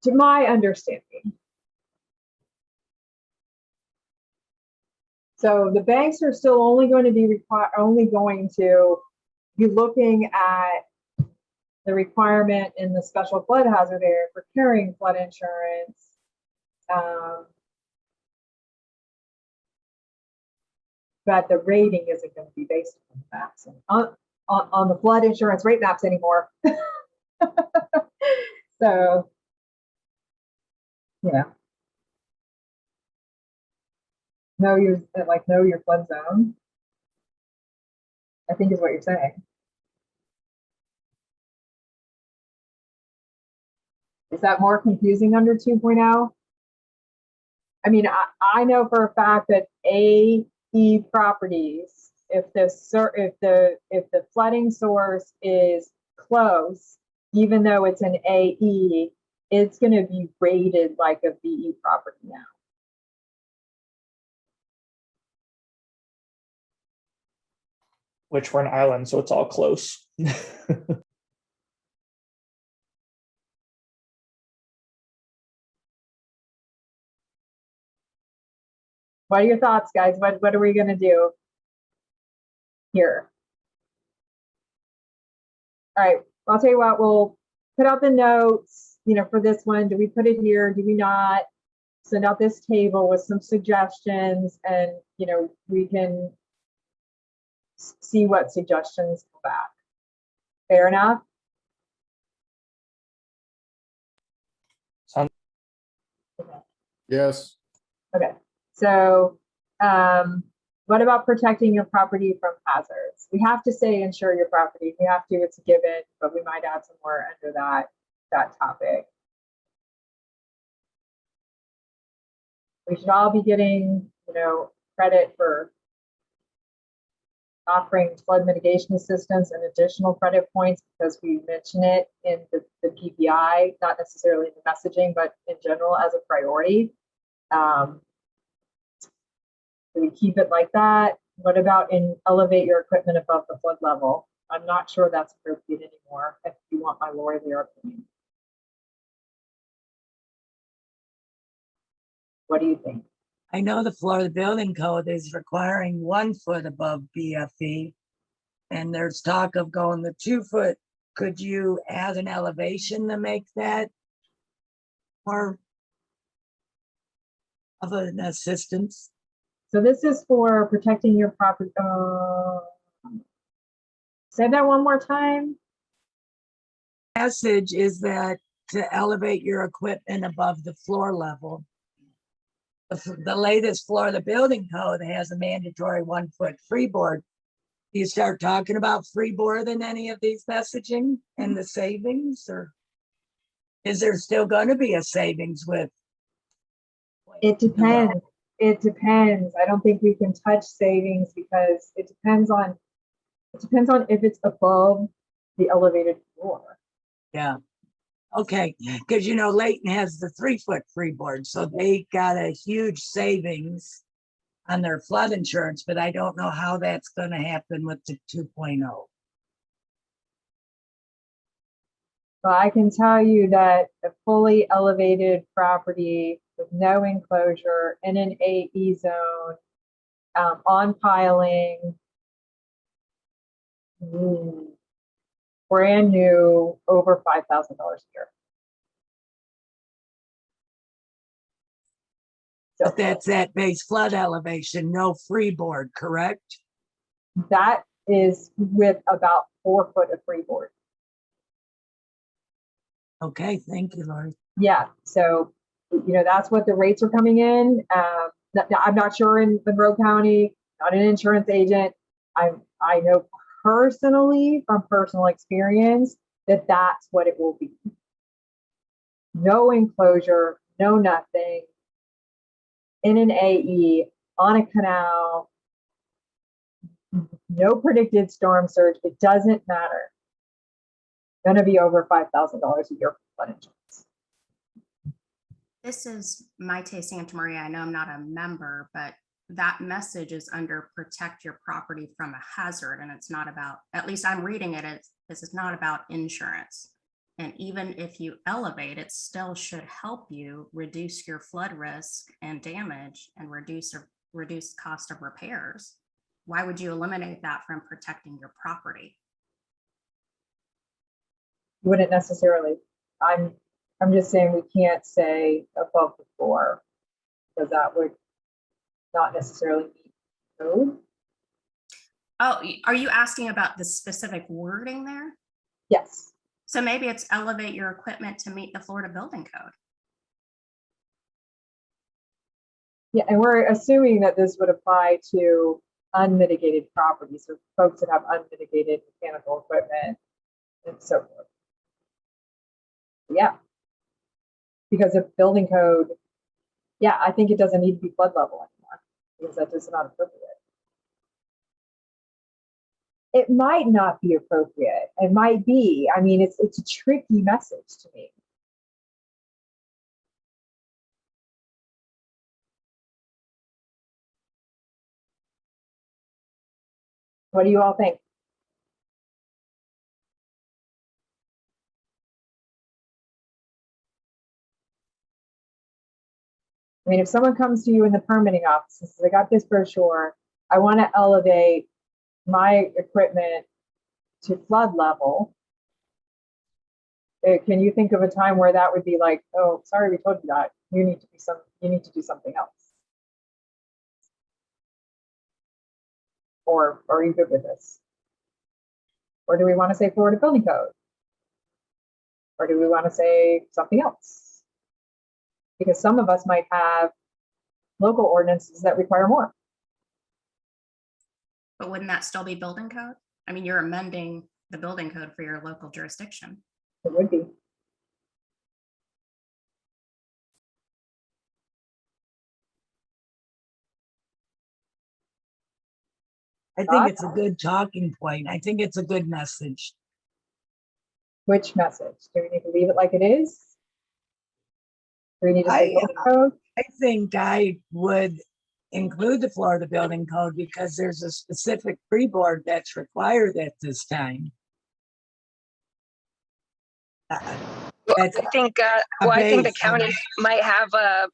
To my understanding. So the banks are still only going to be looking at the requirement in the special flood hazard area for carrying flood insurance. But the rating isn't going to be based on the maps and on the flood insurance rate maps anymore. So, yeah. Know your flood zone, I think is what you're saying. Is that more confusing under 2.0? I mean, I know for a fact that AE properties, if the flooding source is close, even though it's an AE, it's going to be rated like a BE property now. Which we're an island, so it's all close. What are your thoughts, guys? What are we going to do here? All right, I'll tell you what, we'll put out the notes, for this one. Do we put it here? Do we not? Send out this table with some suggestions, and, we can see what suggestions come back. Fair enough? Yes. Okay, so what about protecting your property from hazards? We have to say insure your property. If we have to, it's a given, but we might add some more under that topic. We should all be getting, credit for offering flood mitigation assistance and additional credit points because we mention it in the PPI, not necessarily in the messaging, but in general as a priority. Do we keep it like that? What about elevate your equipment above the flood level? I'm not sure that's appropriate anymore, if you want my lawyer opinion. What do you think? I know the Florida Building Code is requiring 1 foot above BFE, and there's talk of going the 2 foot. Could you add an elevation to make that more of an assistance? So this is for protecting your property. Say that one more time. Message is that to elevate your equipment above the floor level. The latest Florida Building Code has a mandatory 1 foot freeboard. Do you start talking about freeboard in any of these messaging and the savings, or is there still going to be a savings with? It depends. It depends. I don't think we can touch savings because it depends on if it's above the elevated floor. Yeah. Okay, because Layton has the 3 foot freeboard, so they got a huge savings on their flood insurance, but I don't know how that's going to happen with the 2.0. Well, I can tell you that a fully elevated property with no enclosure in an AE zone, on piling, brand new, over $5,000 a year. So But that's at base flood elevation, no freeboard, correct? that is with about 4 foot of freeboard. Okay, thank you, Lori. Yeah, so that's what the rates are coming in. I'm not sure in Monroe County, not an insurance agent. I know personally from personal experience that that's what it will be. No enclosure, no nothing, in an AE, on a canal, no predicted storm surge. It doesn't matter. Going to be over $5,000 a year for flood insurance. This is Maite Santamaria. I know I'm not a member, but that message is under protect your property from a hazard. And it's not about, at least I'm reading it, this is not about insurance. And even if you elevate, it still should help you reduce your flood risk and damage and reduce cost of repairs. Why would you eliminate that from protecting your property? Wouldn't necessarily. I'm just saying we can't say above the floor because that would not necessarily meet code. Oh, are you asking about the specific wording there? Yes. So maybe it's elevate your equipment to meet the Florida Building Code. Yeah, and we're assuming that this would apply to unmitigated properties, or folks that have unmitigated mechanical equipment and so forth. Yeah. Because of building code, yeah, I think it doesn't need to be flood level anymore, because that is not appropriate. It might not be appropriate. It might be. I mean, it's a tricky message to me. What do you all think? I mean, if someone comes to you in the permitting office and says, I got this brochure, I want to elevate my equipment to flood level. Can you think of a time where that would be like, oh, sorry, we told you that. You need to do something else. Or are you good with this? Or do we want to say Florida Building Code? Or do we want to say something else? Because some of us might have local ordinances that require more. But wouldn't that still be building code? I mean, you're amending the building code for your local jurisdiction. It would be. I think it's a good talking point. I think it's a good message. Which message? Do we need to leave it like it is? Do we need to say building code? I think I would include the Florida Building Code because there's a specific freeboard that's required at this time. I think, I think the county might have I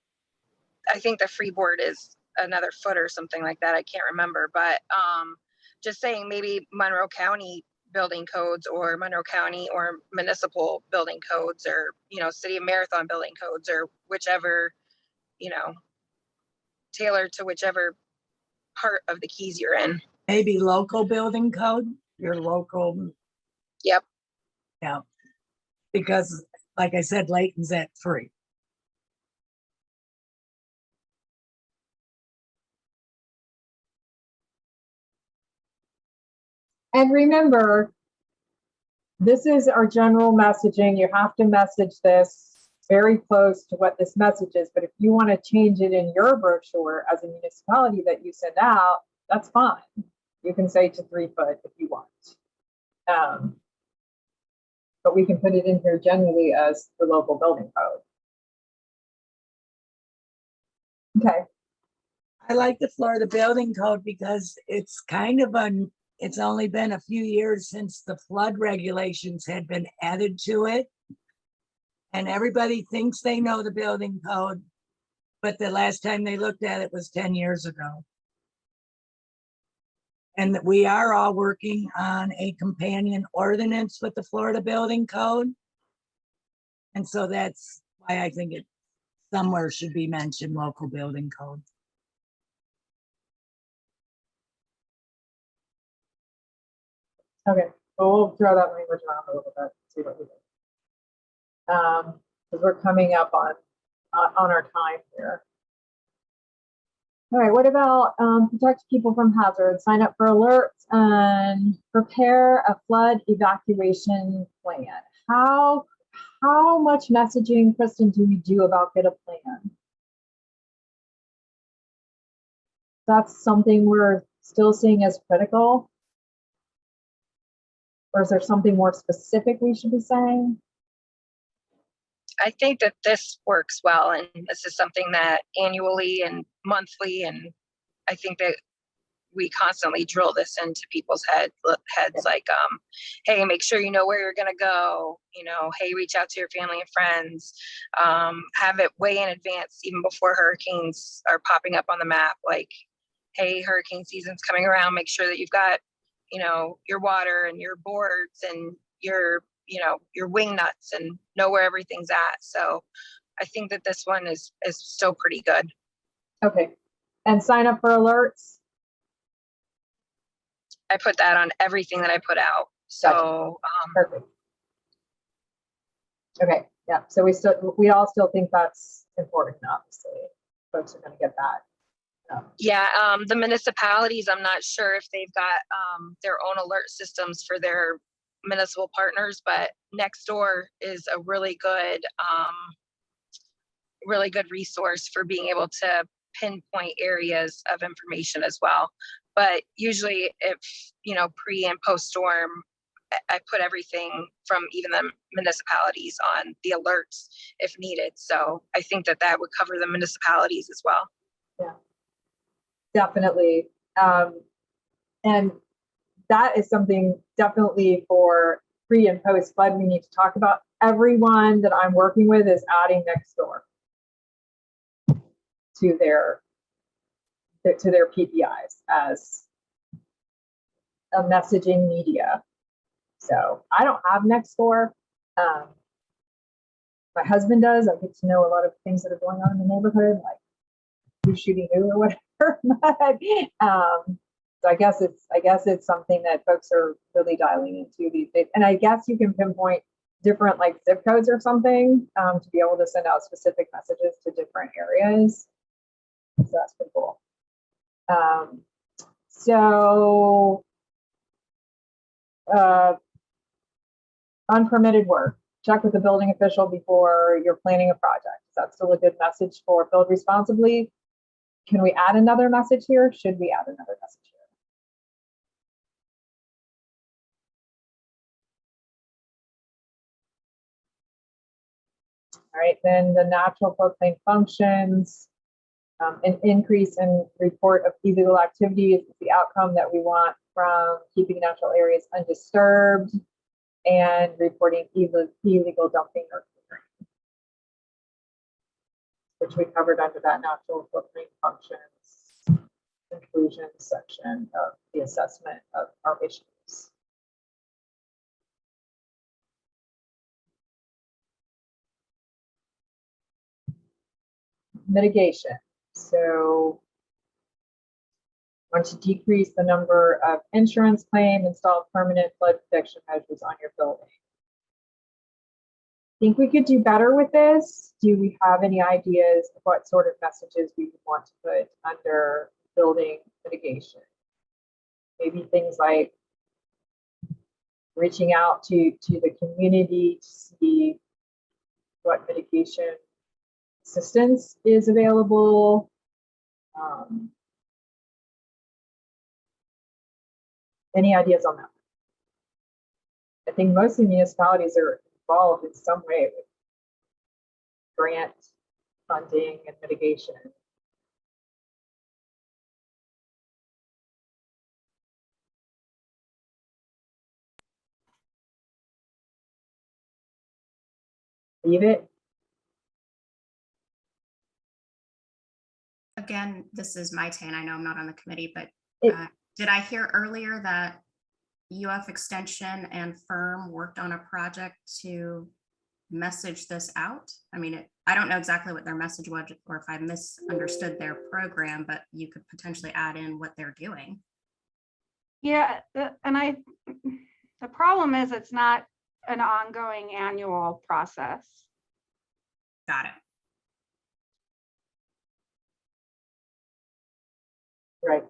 think the freeboard is another foot or something like that. I can't remember, but just saying maybe Monroe County building codes or Monroe County or municipal building codes, or, you know, City of Marathon building codes, or whichever, you know, tailored to whichever part of the Keys you're in. Maybe local building code, your local. Yep. Yeah. Because like I said, Layton's at 3. And remember, this is our general messaging. You have to message this very close to what this message is. But if you want to change it in your brochure as a municipality that you send out, that's fine. You can say to 3 foot if you want. But we can put it in here generally as the local building code. Okay. I like the Florida Building Code because it's kind of it's only been a few years since the flood regulations had been added to it. And everybody thinks they know the building code, but the last time they looked at it was 10 years ago. And that we are all working on a companion ordinance with the Florida Building Code. And so that's why I think it somewhere should be mentioned, local building code. Okay, so we'll throw that language around a little bit, see what we do. Because we're coming up on our time here. All right, what about protect people from hazards, sign up for alerts, and prepare a flood evacuation plan? How much messaging, Kristen, do we do about get a plan? That's something we're still seeing as critical? Or is there something more specific we should be saying? I think that this works well, and this is something that annually and monthly, and I think that we constantly drill this into people's heads like, hey, make sure you know where you're going to go, you know, hey, reach out to your family and friends, have it way in advance, even before hurricanes are popping up on the map, like, hey, hurricane season's coming around, make sure that you've got, you know, your water and your boards and your, you know, your wing nuts, and know where everything's at. So I think that this one is still pretty good. Okay. And sign up for alerts? I put that on everything that I put out. So perfect. Okay. Yeah. So we all still think that's important, obviously. Folks are going to get that. Yeah, the municipalities, I'm not sure if they've got their own alert systems for their municipal partners, but Nextdoor is a really good resource for being able to pinpoint areas of information as well. But usually if, pre and post storm, I put everything from even the municipalities on the alerts if needed. So I think that would cover the municipalities as well. Yeah, definitely. And that is something definitely for pre and post flood we need to talk about. Everyone that I'm working with is adding Nextdoor to their PPIs as a messaging media. So I don't have Nextdoor. My husband does. I get to know a lot of things that are going on in the neighborhood, like who's shooting who or whatever. So I guess it's something that folks are really dialing into these days. And I guess you can pinpoint different like zip codes or something to be able to send out specific messages to different areas. So that's pretty cool. Unpermitted work. Check with the building official before you're planning a project. Is that still a good message for build responsibly? Can we add another message here? Should we add another message here? All right, then the natural floodplain functions. An increase in report of illegal activities is the outcome that we want from keeping natural areas undisturbed and reporting illegal dumping or clearing, which we covered under that natural floodplain functions inclusion section of the assessment of our issues. Mitigation. So want to decrease the number of insurance claims, install permanent flood protection measures on your building. Think we could do better with this? Do we have any ideas of what sort of messages we would want to put under building mitigation? Maybe things like reaching out to the community to see what mitigation assistance is available. Any ideas on that? I think most of the municipalities are involved in some way with grant funding and mitigation. Leave it. Again, this is my take. I know I'm not on the committee, but did I hear earlier that UF Extension and Firm worked on a project to message this out? I mean, I don't know exactly what their message was or if I misunderstood their program, but you could potentially add in what they're doing. Yeah, and the problem is it's not an ongoing annual process. Got it. Right.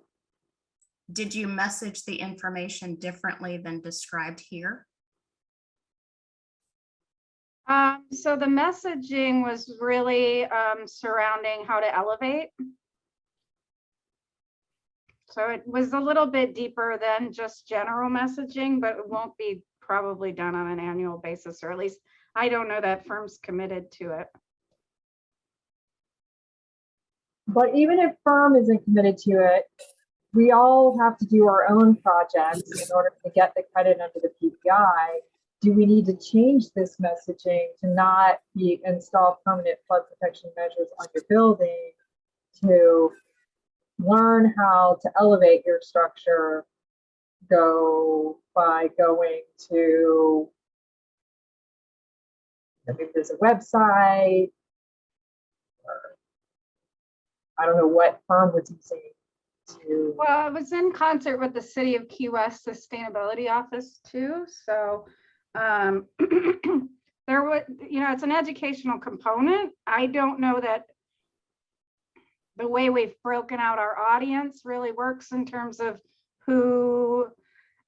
Did you message the information differently than described here? So the messaging was really surrounding how to elevate. So it was a little bit deeper than just general messaging, but it won't be probably done on an annual basis, or at least I don't know that Firm's committed to it. But even if Firm isn't committed to it, we all have to do our own projects in order to get the credit under the PPI. Do we need to change this messaging to not be install permanent flood protection measures on your building, to learn how to elevate your structure, go by going to, maybe there's a website, or I don't know what Firm was using to. Well, I was in concert with the City of Key West Sustainability Office too. So there was, it's an educational component. I don't know that the way we've broken out our audience really works in terms of who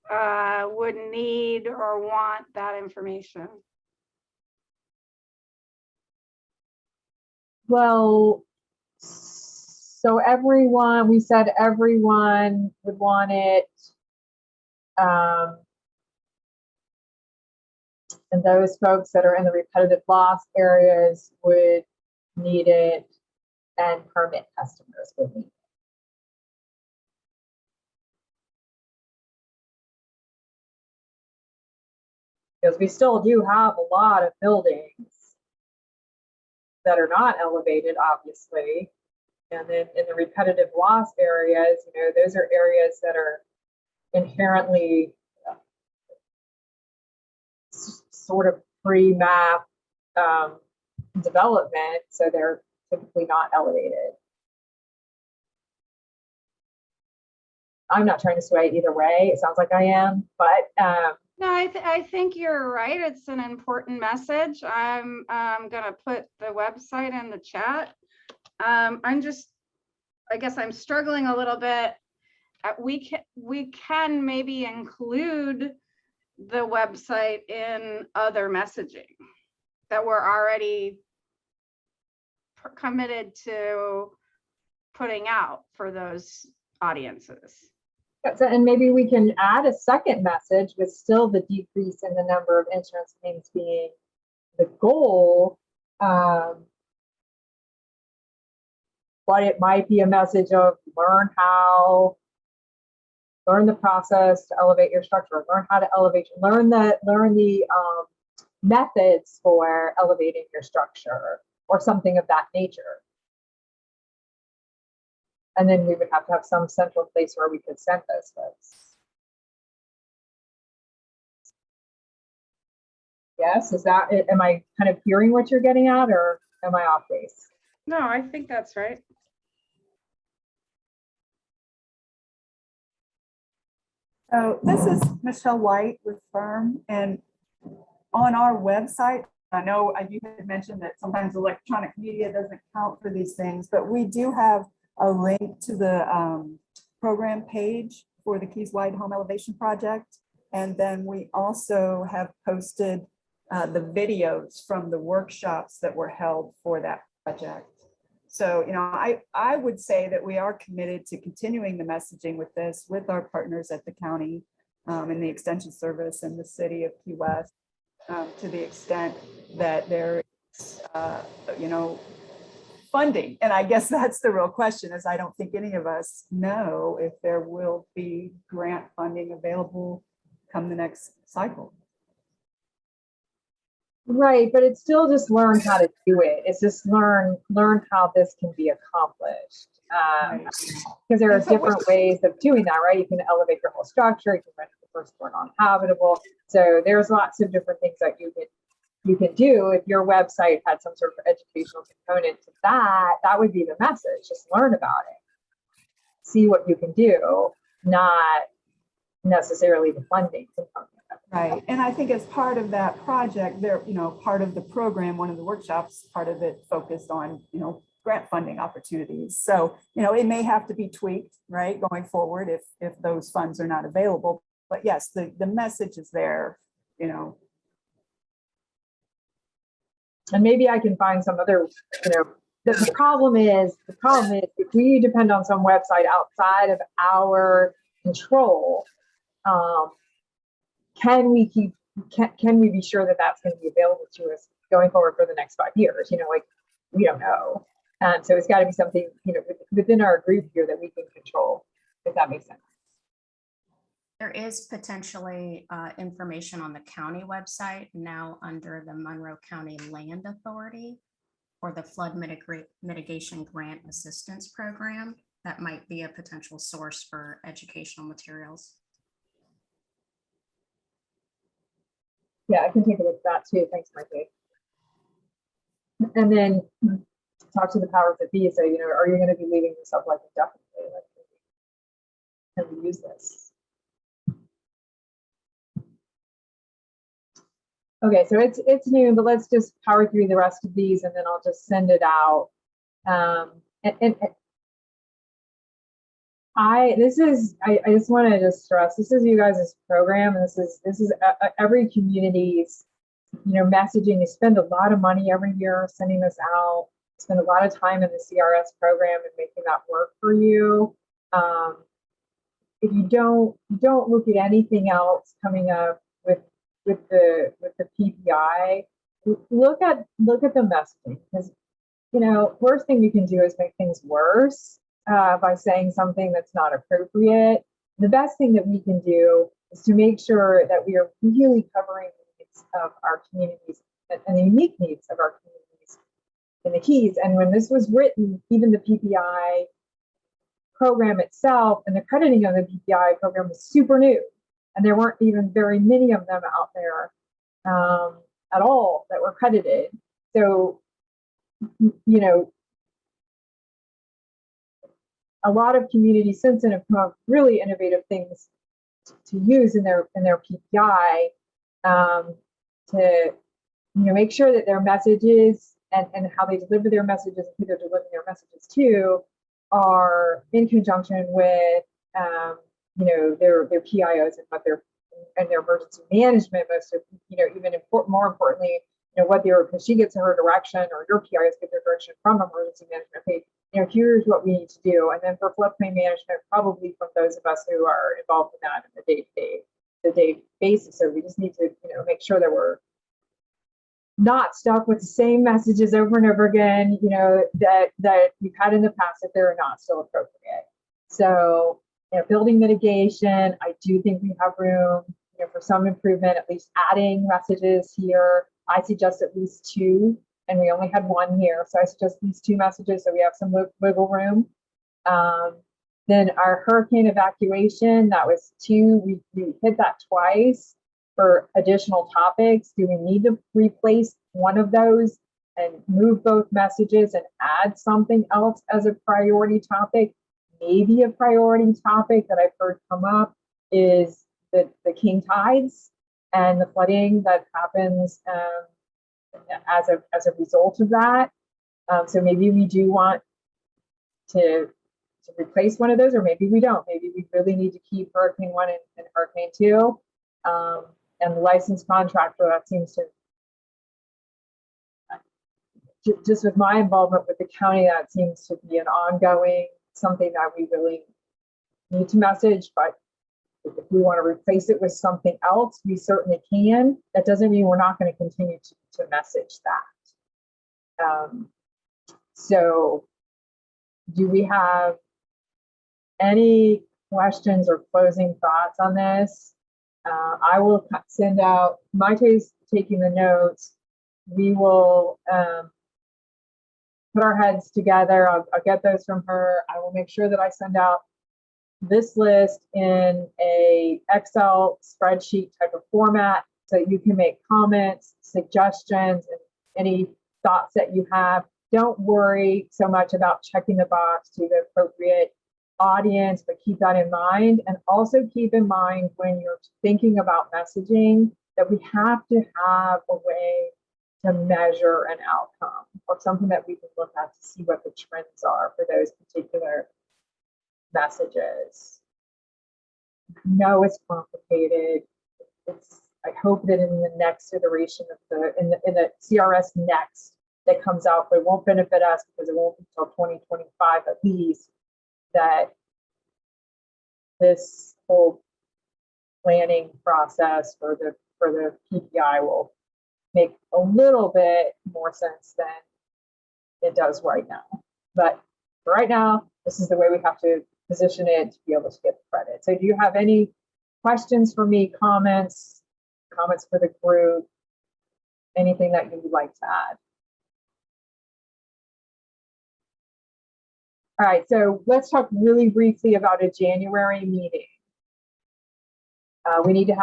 would need or want that information. Well, so everyone, we said everyone would want it. And those folks that are in the repetitive loss areas would need it, and permit customers would need it. Because we still do have a lot of buildings that are not elevated, obviously. And then in the repetitive loss areas, you know, those are areas that are inherently sort of pre-map development, so they're typically not elevated. I'm not trying to sway either way. It sounds like I am, but no, I think you're right. It's an important message. I'm gonna put the website in the chat. I guess I'm struggling a little bit. We can maybe include the website in other messaging that we're already committed to putting out for those audiences. and maybe we can add a second message with still the decrease in the number of insurance claims being the goal. But it might be a message of learn the process to elevate your structure, learn how to elevate, learn the methods for elevating your structure, or something of that nature. And then we would have to have some central place where we could send those folks. Yes, is that it? Am I kind of hearing what you're getting at, or am I off base? No, I think that's right. So this is Michelle White with Firm, and on our website, I know you had mentioned that sometimes electronic media doesn't count for these things, but we do have a link to the program page for the Keys Wide Home Elevation Project. And then we also have posted the videos from the workshops that were held for that project. So, you know, I would say that we are committed to continuing the messaging with this, with our partners at the county and the Extension Service and the city of Key West, to the extent that there is, you know, funding. And I guess that's the real question, is I don't think any of us know if there will be grant funding available come the next cycle. Right, but it's still just learn how to do it. It's just learn how this can be accomplished. Because there are different ways of doing that, right? You can elevate your whole structure, you can render the first floor non-habitable. So there's lots of different things that you can do. If your website had some sort of educational component to that, that would be the message. Just learn about it. See what you can do, not necessarily the funding component. Right. And I think as part of that project, there, you know, part of the program, one of the workshops, part of it focused on, you know, grant funding opportunities. So, you know, it may have to be tweaked, right, going forward if those funds are not available. But yes, the message is there, you know. And maybe I can find some other, you know, the problem is if we depend on some website outside of our control, can we be sure that that's going to be available to us going forward for the next 5 years? You know, like, we don't know. So it's got to be something, you know, within our group here that we can control, if that makes sense. There is potentially information on the county website now under the Monroe County Land Authority or the Flood Mitigation Grant Assistance Program. That might be a potential source for educational materials. Yeah, I can take a look at that too. Thanks, Mikey. And then talk to the powers that be and say, you know, are you going to be leaving this up like indefinitely? Like, can we use this? Okay, so it's noon, but let's just power through the rest of these and then I'll just send it out. And I just want to just stress, this is you guys' program, and this is every community's, messaging. You spend a lot of money every year sending this out, spend a lot of time in the CRS program and making that work for you. If you don't look at anything else coming up with the PPI, look at the messaging, because worst thing you can do is make things worse by saying something that's not appropriate. The best thing that we can do is to make sure that we are really covering the needs of our communities and the unique needs of our communities in the Keys. And when this was written, even the PPI program itself and the crediting of the PPI program was super new. And there weren't even very many of them out there at all that were credited. So, a lot of communities since then have come up with really innovative things to use in their PPI to make sure that their messages and how they deliver their messages and who they're delivering their messages to are in conjunction with their PIOs and what their emergency management, most of even more importantly, what because she gets her direction or your PIOs get their direction from emergency management. Okay, here's what we need to do. And then for floodplain management, probably from those of us who are involved in that in the day basis. So we just need to make sure that we're not stuck with the same messages over and over again, that we've had in the past if they're not still appropriate. So, building mitigation, I do think we have room, for some improvement, at least adding messages here. I suggest at least 2, and we only had 1 here. So I suggest at least 2 messages so we have some wiggle room. Then our hurricane evacuation, that was 2. We hit that twice. For additional topics, do we need to replace one of those and move both messages and add something else as a priority topic? Maybe a priority topic that I've heard come up is the king tides and the flooding that happens as a result of that. So maybe we do want to replace one of those, or maybe we don't. Maybe we really need to keep Hurricane 1 and Hurricane 2. And the licensed contractor, that seems to, just with my involvement with the county, that seems to be an ongoing, something that we really need to message. But if we want to replace it with something else, we certainly can. That doesn't mean we're not going to continue to message that. So do we have any questions or closing thoughts on this? I will send out, Maite's taking the notes. We will put our heads together. I'll get those from her. I will make sure that I send out this list in a Excel spreadsheet type of format so that you can make comments, suggestions, and any thoughts that you have. Don't worry so much about checking the box to the appropriate audience, but keep that in mind. And also keep in mind when you're thinking about messaging that we have to have a way to measure an outcome or something that we can look at to see what the trends are for those particular messages. No, it's complicated. I hope that in the next iteration of in the CRS next that comes out, but it won't benefit us because it won't be until 2025 at least, that this whole planning process for the PPI will make a little bit more sense than it does right now. But for right now, this is the way we have to position it to be able to get the credit. So do you have any questions for me, comments for the group, anything that you would like to add? All right, so let's talk really briefly about a January meeting. We need to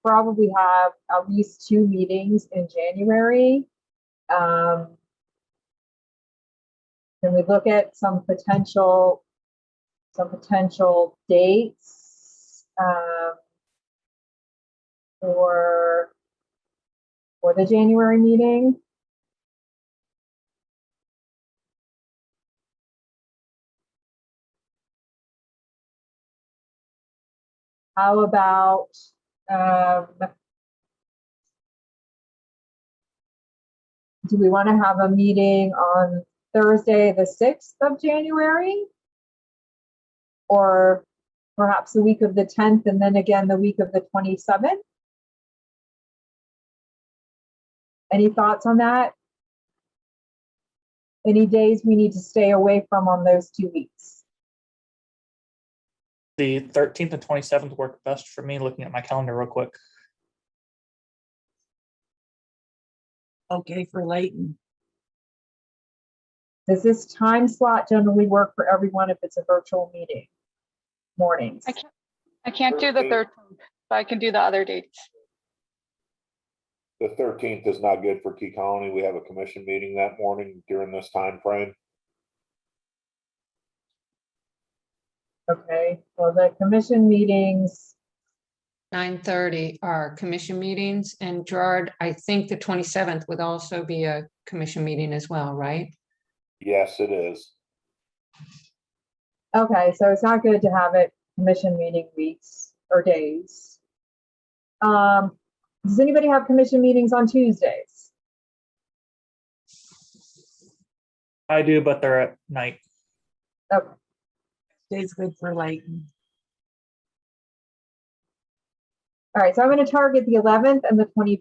probably have at least 2 meetings in January. Can we look at some potential dates for the January meeting? How about, do we want to have a meeting on Thursday, the 6th of January? Or perhaps the week of the 10th and then again the week of the 27th? Any thoughts on that? Any days we need to stay away from on those 2 weeks? The 13th and 27th work best for me, looking at my calendar real quick. Okay for Layton. Does this time slot generally work for everyone if it's a virtual meeting? Mornings. I can't do the 13th, but I can do the other dates. The 13th is not good for Key Colony. We have a commission meeting that morning during this time frame. Okay, well, the commission meetings, 9:30 are commission meetings, and Gerard, I think the 27th would also be a commission meeting as well, right? Yes, it is. okay, so it's not good to have it commission meeting weeks or days. Does anybody have commission meetings on Tuesdays? I do, but they're at night. Okay, Stays good for Layton. all right, so I'm going to target the 11th and the 25th.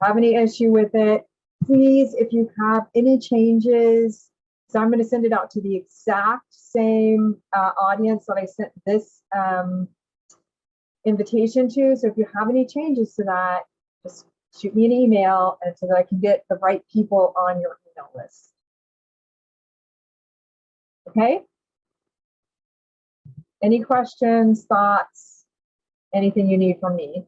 Have any issue with it? Please, if you have any changes, so I'm going to send it out to the exact same audience that I sent this invitation to. So if you have any changes to that, just shoot me an email and so that I can get the right people on your email list. Okay? Any questions, thoughts, anything you need from me?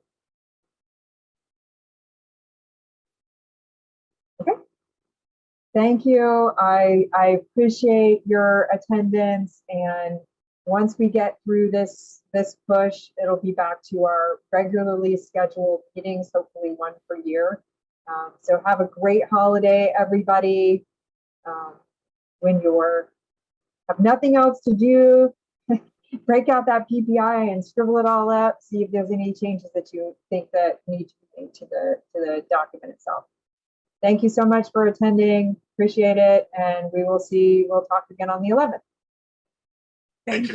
Okay. Thank you. I appreciate your attendance, and once we get through this push, it'll be back to our regularly scheduled meetings, hopefully one per year. So have a great holiday, everybody. When you have nothing else to do, break out that PPI and scribble it all up, see if there's any changes that you think that need to be made to the document itself. Thank you so much for attending. Appreciate it. And we'll talk again on the 11th. Thank you.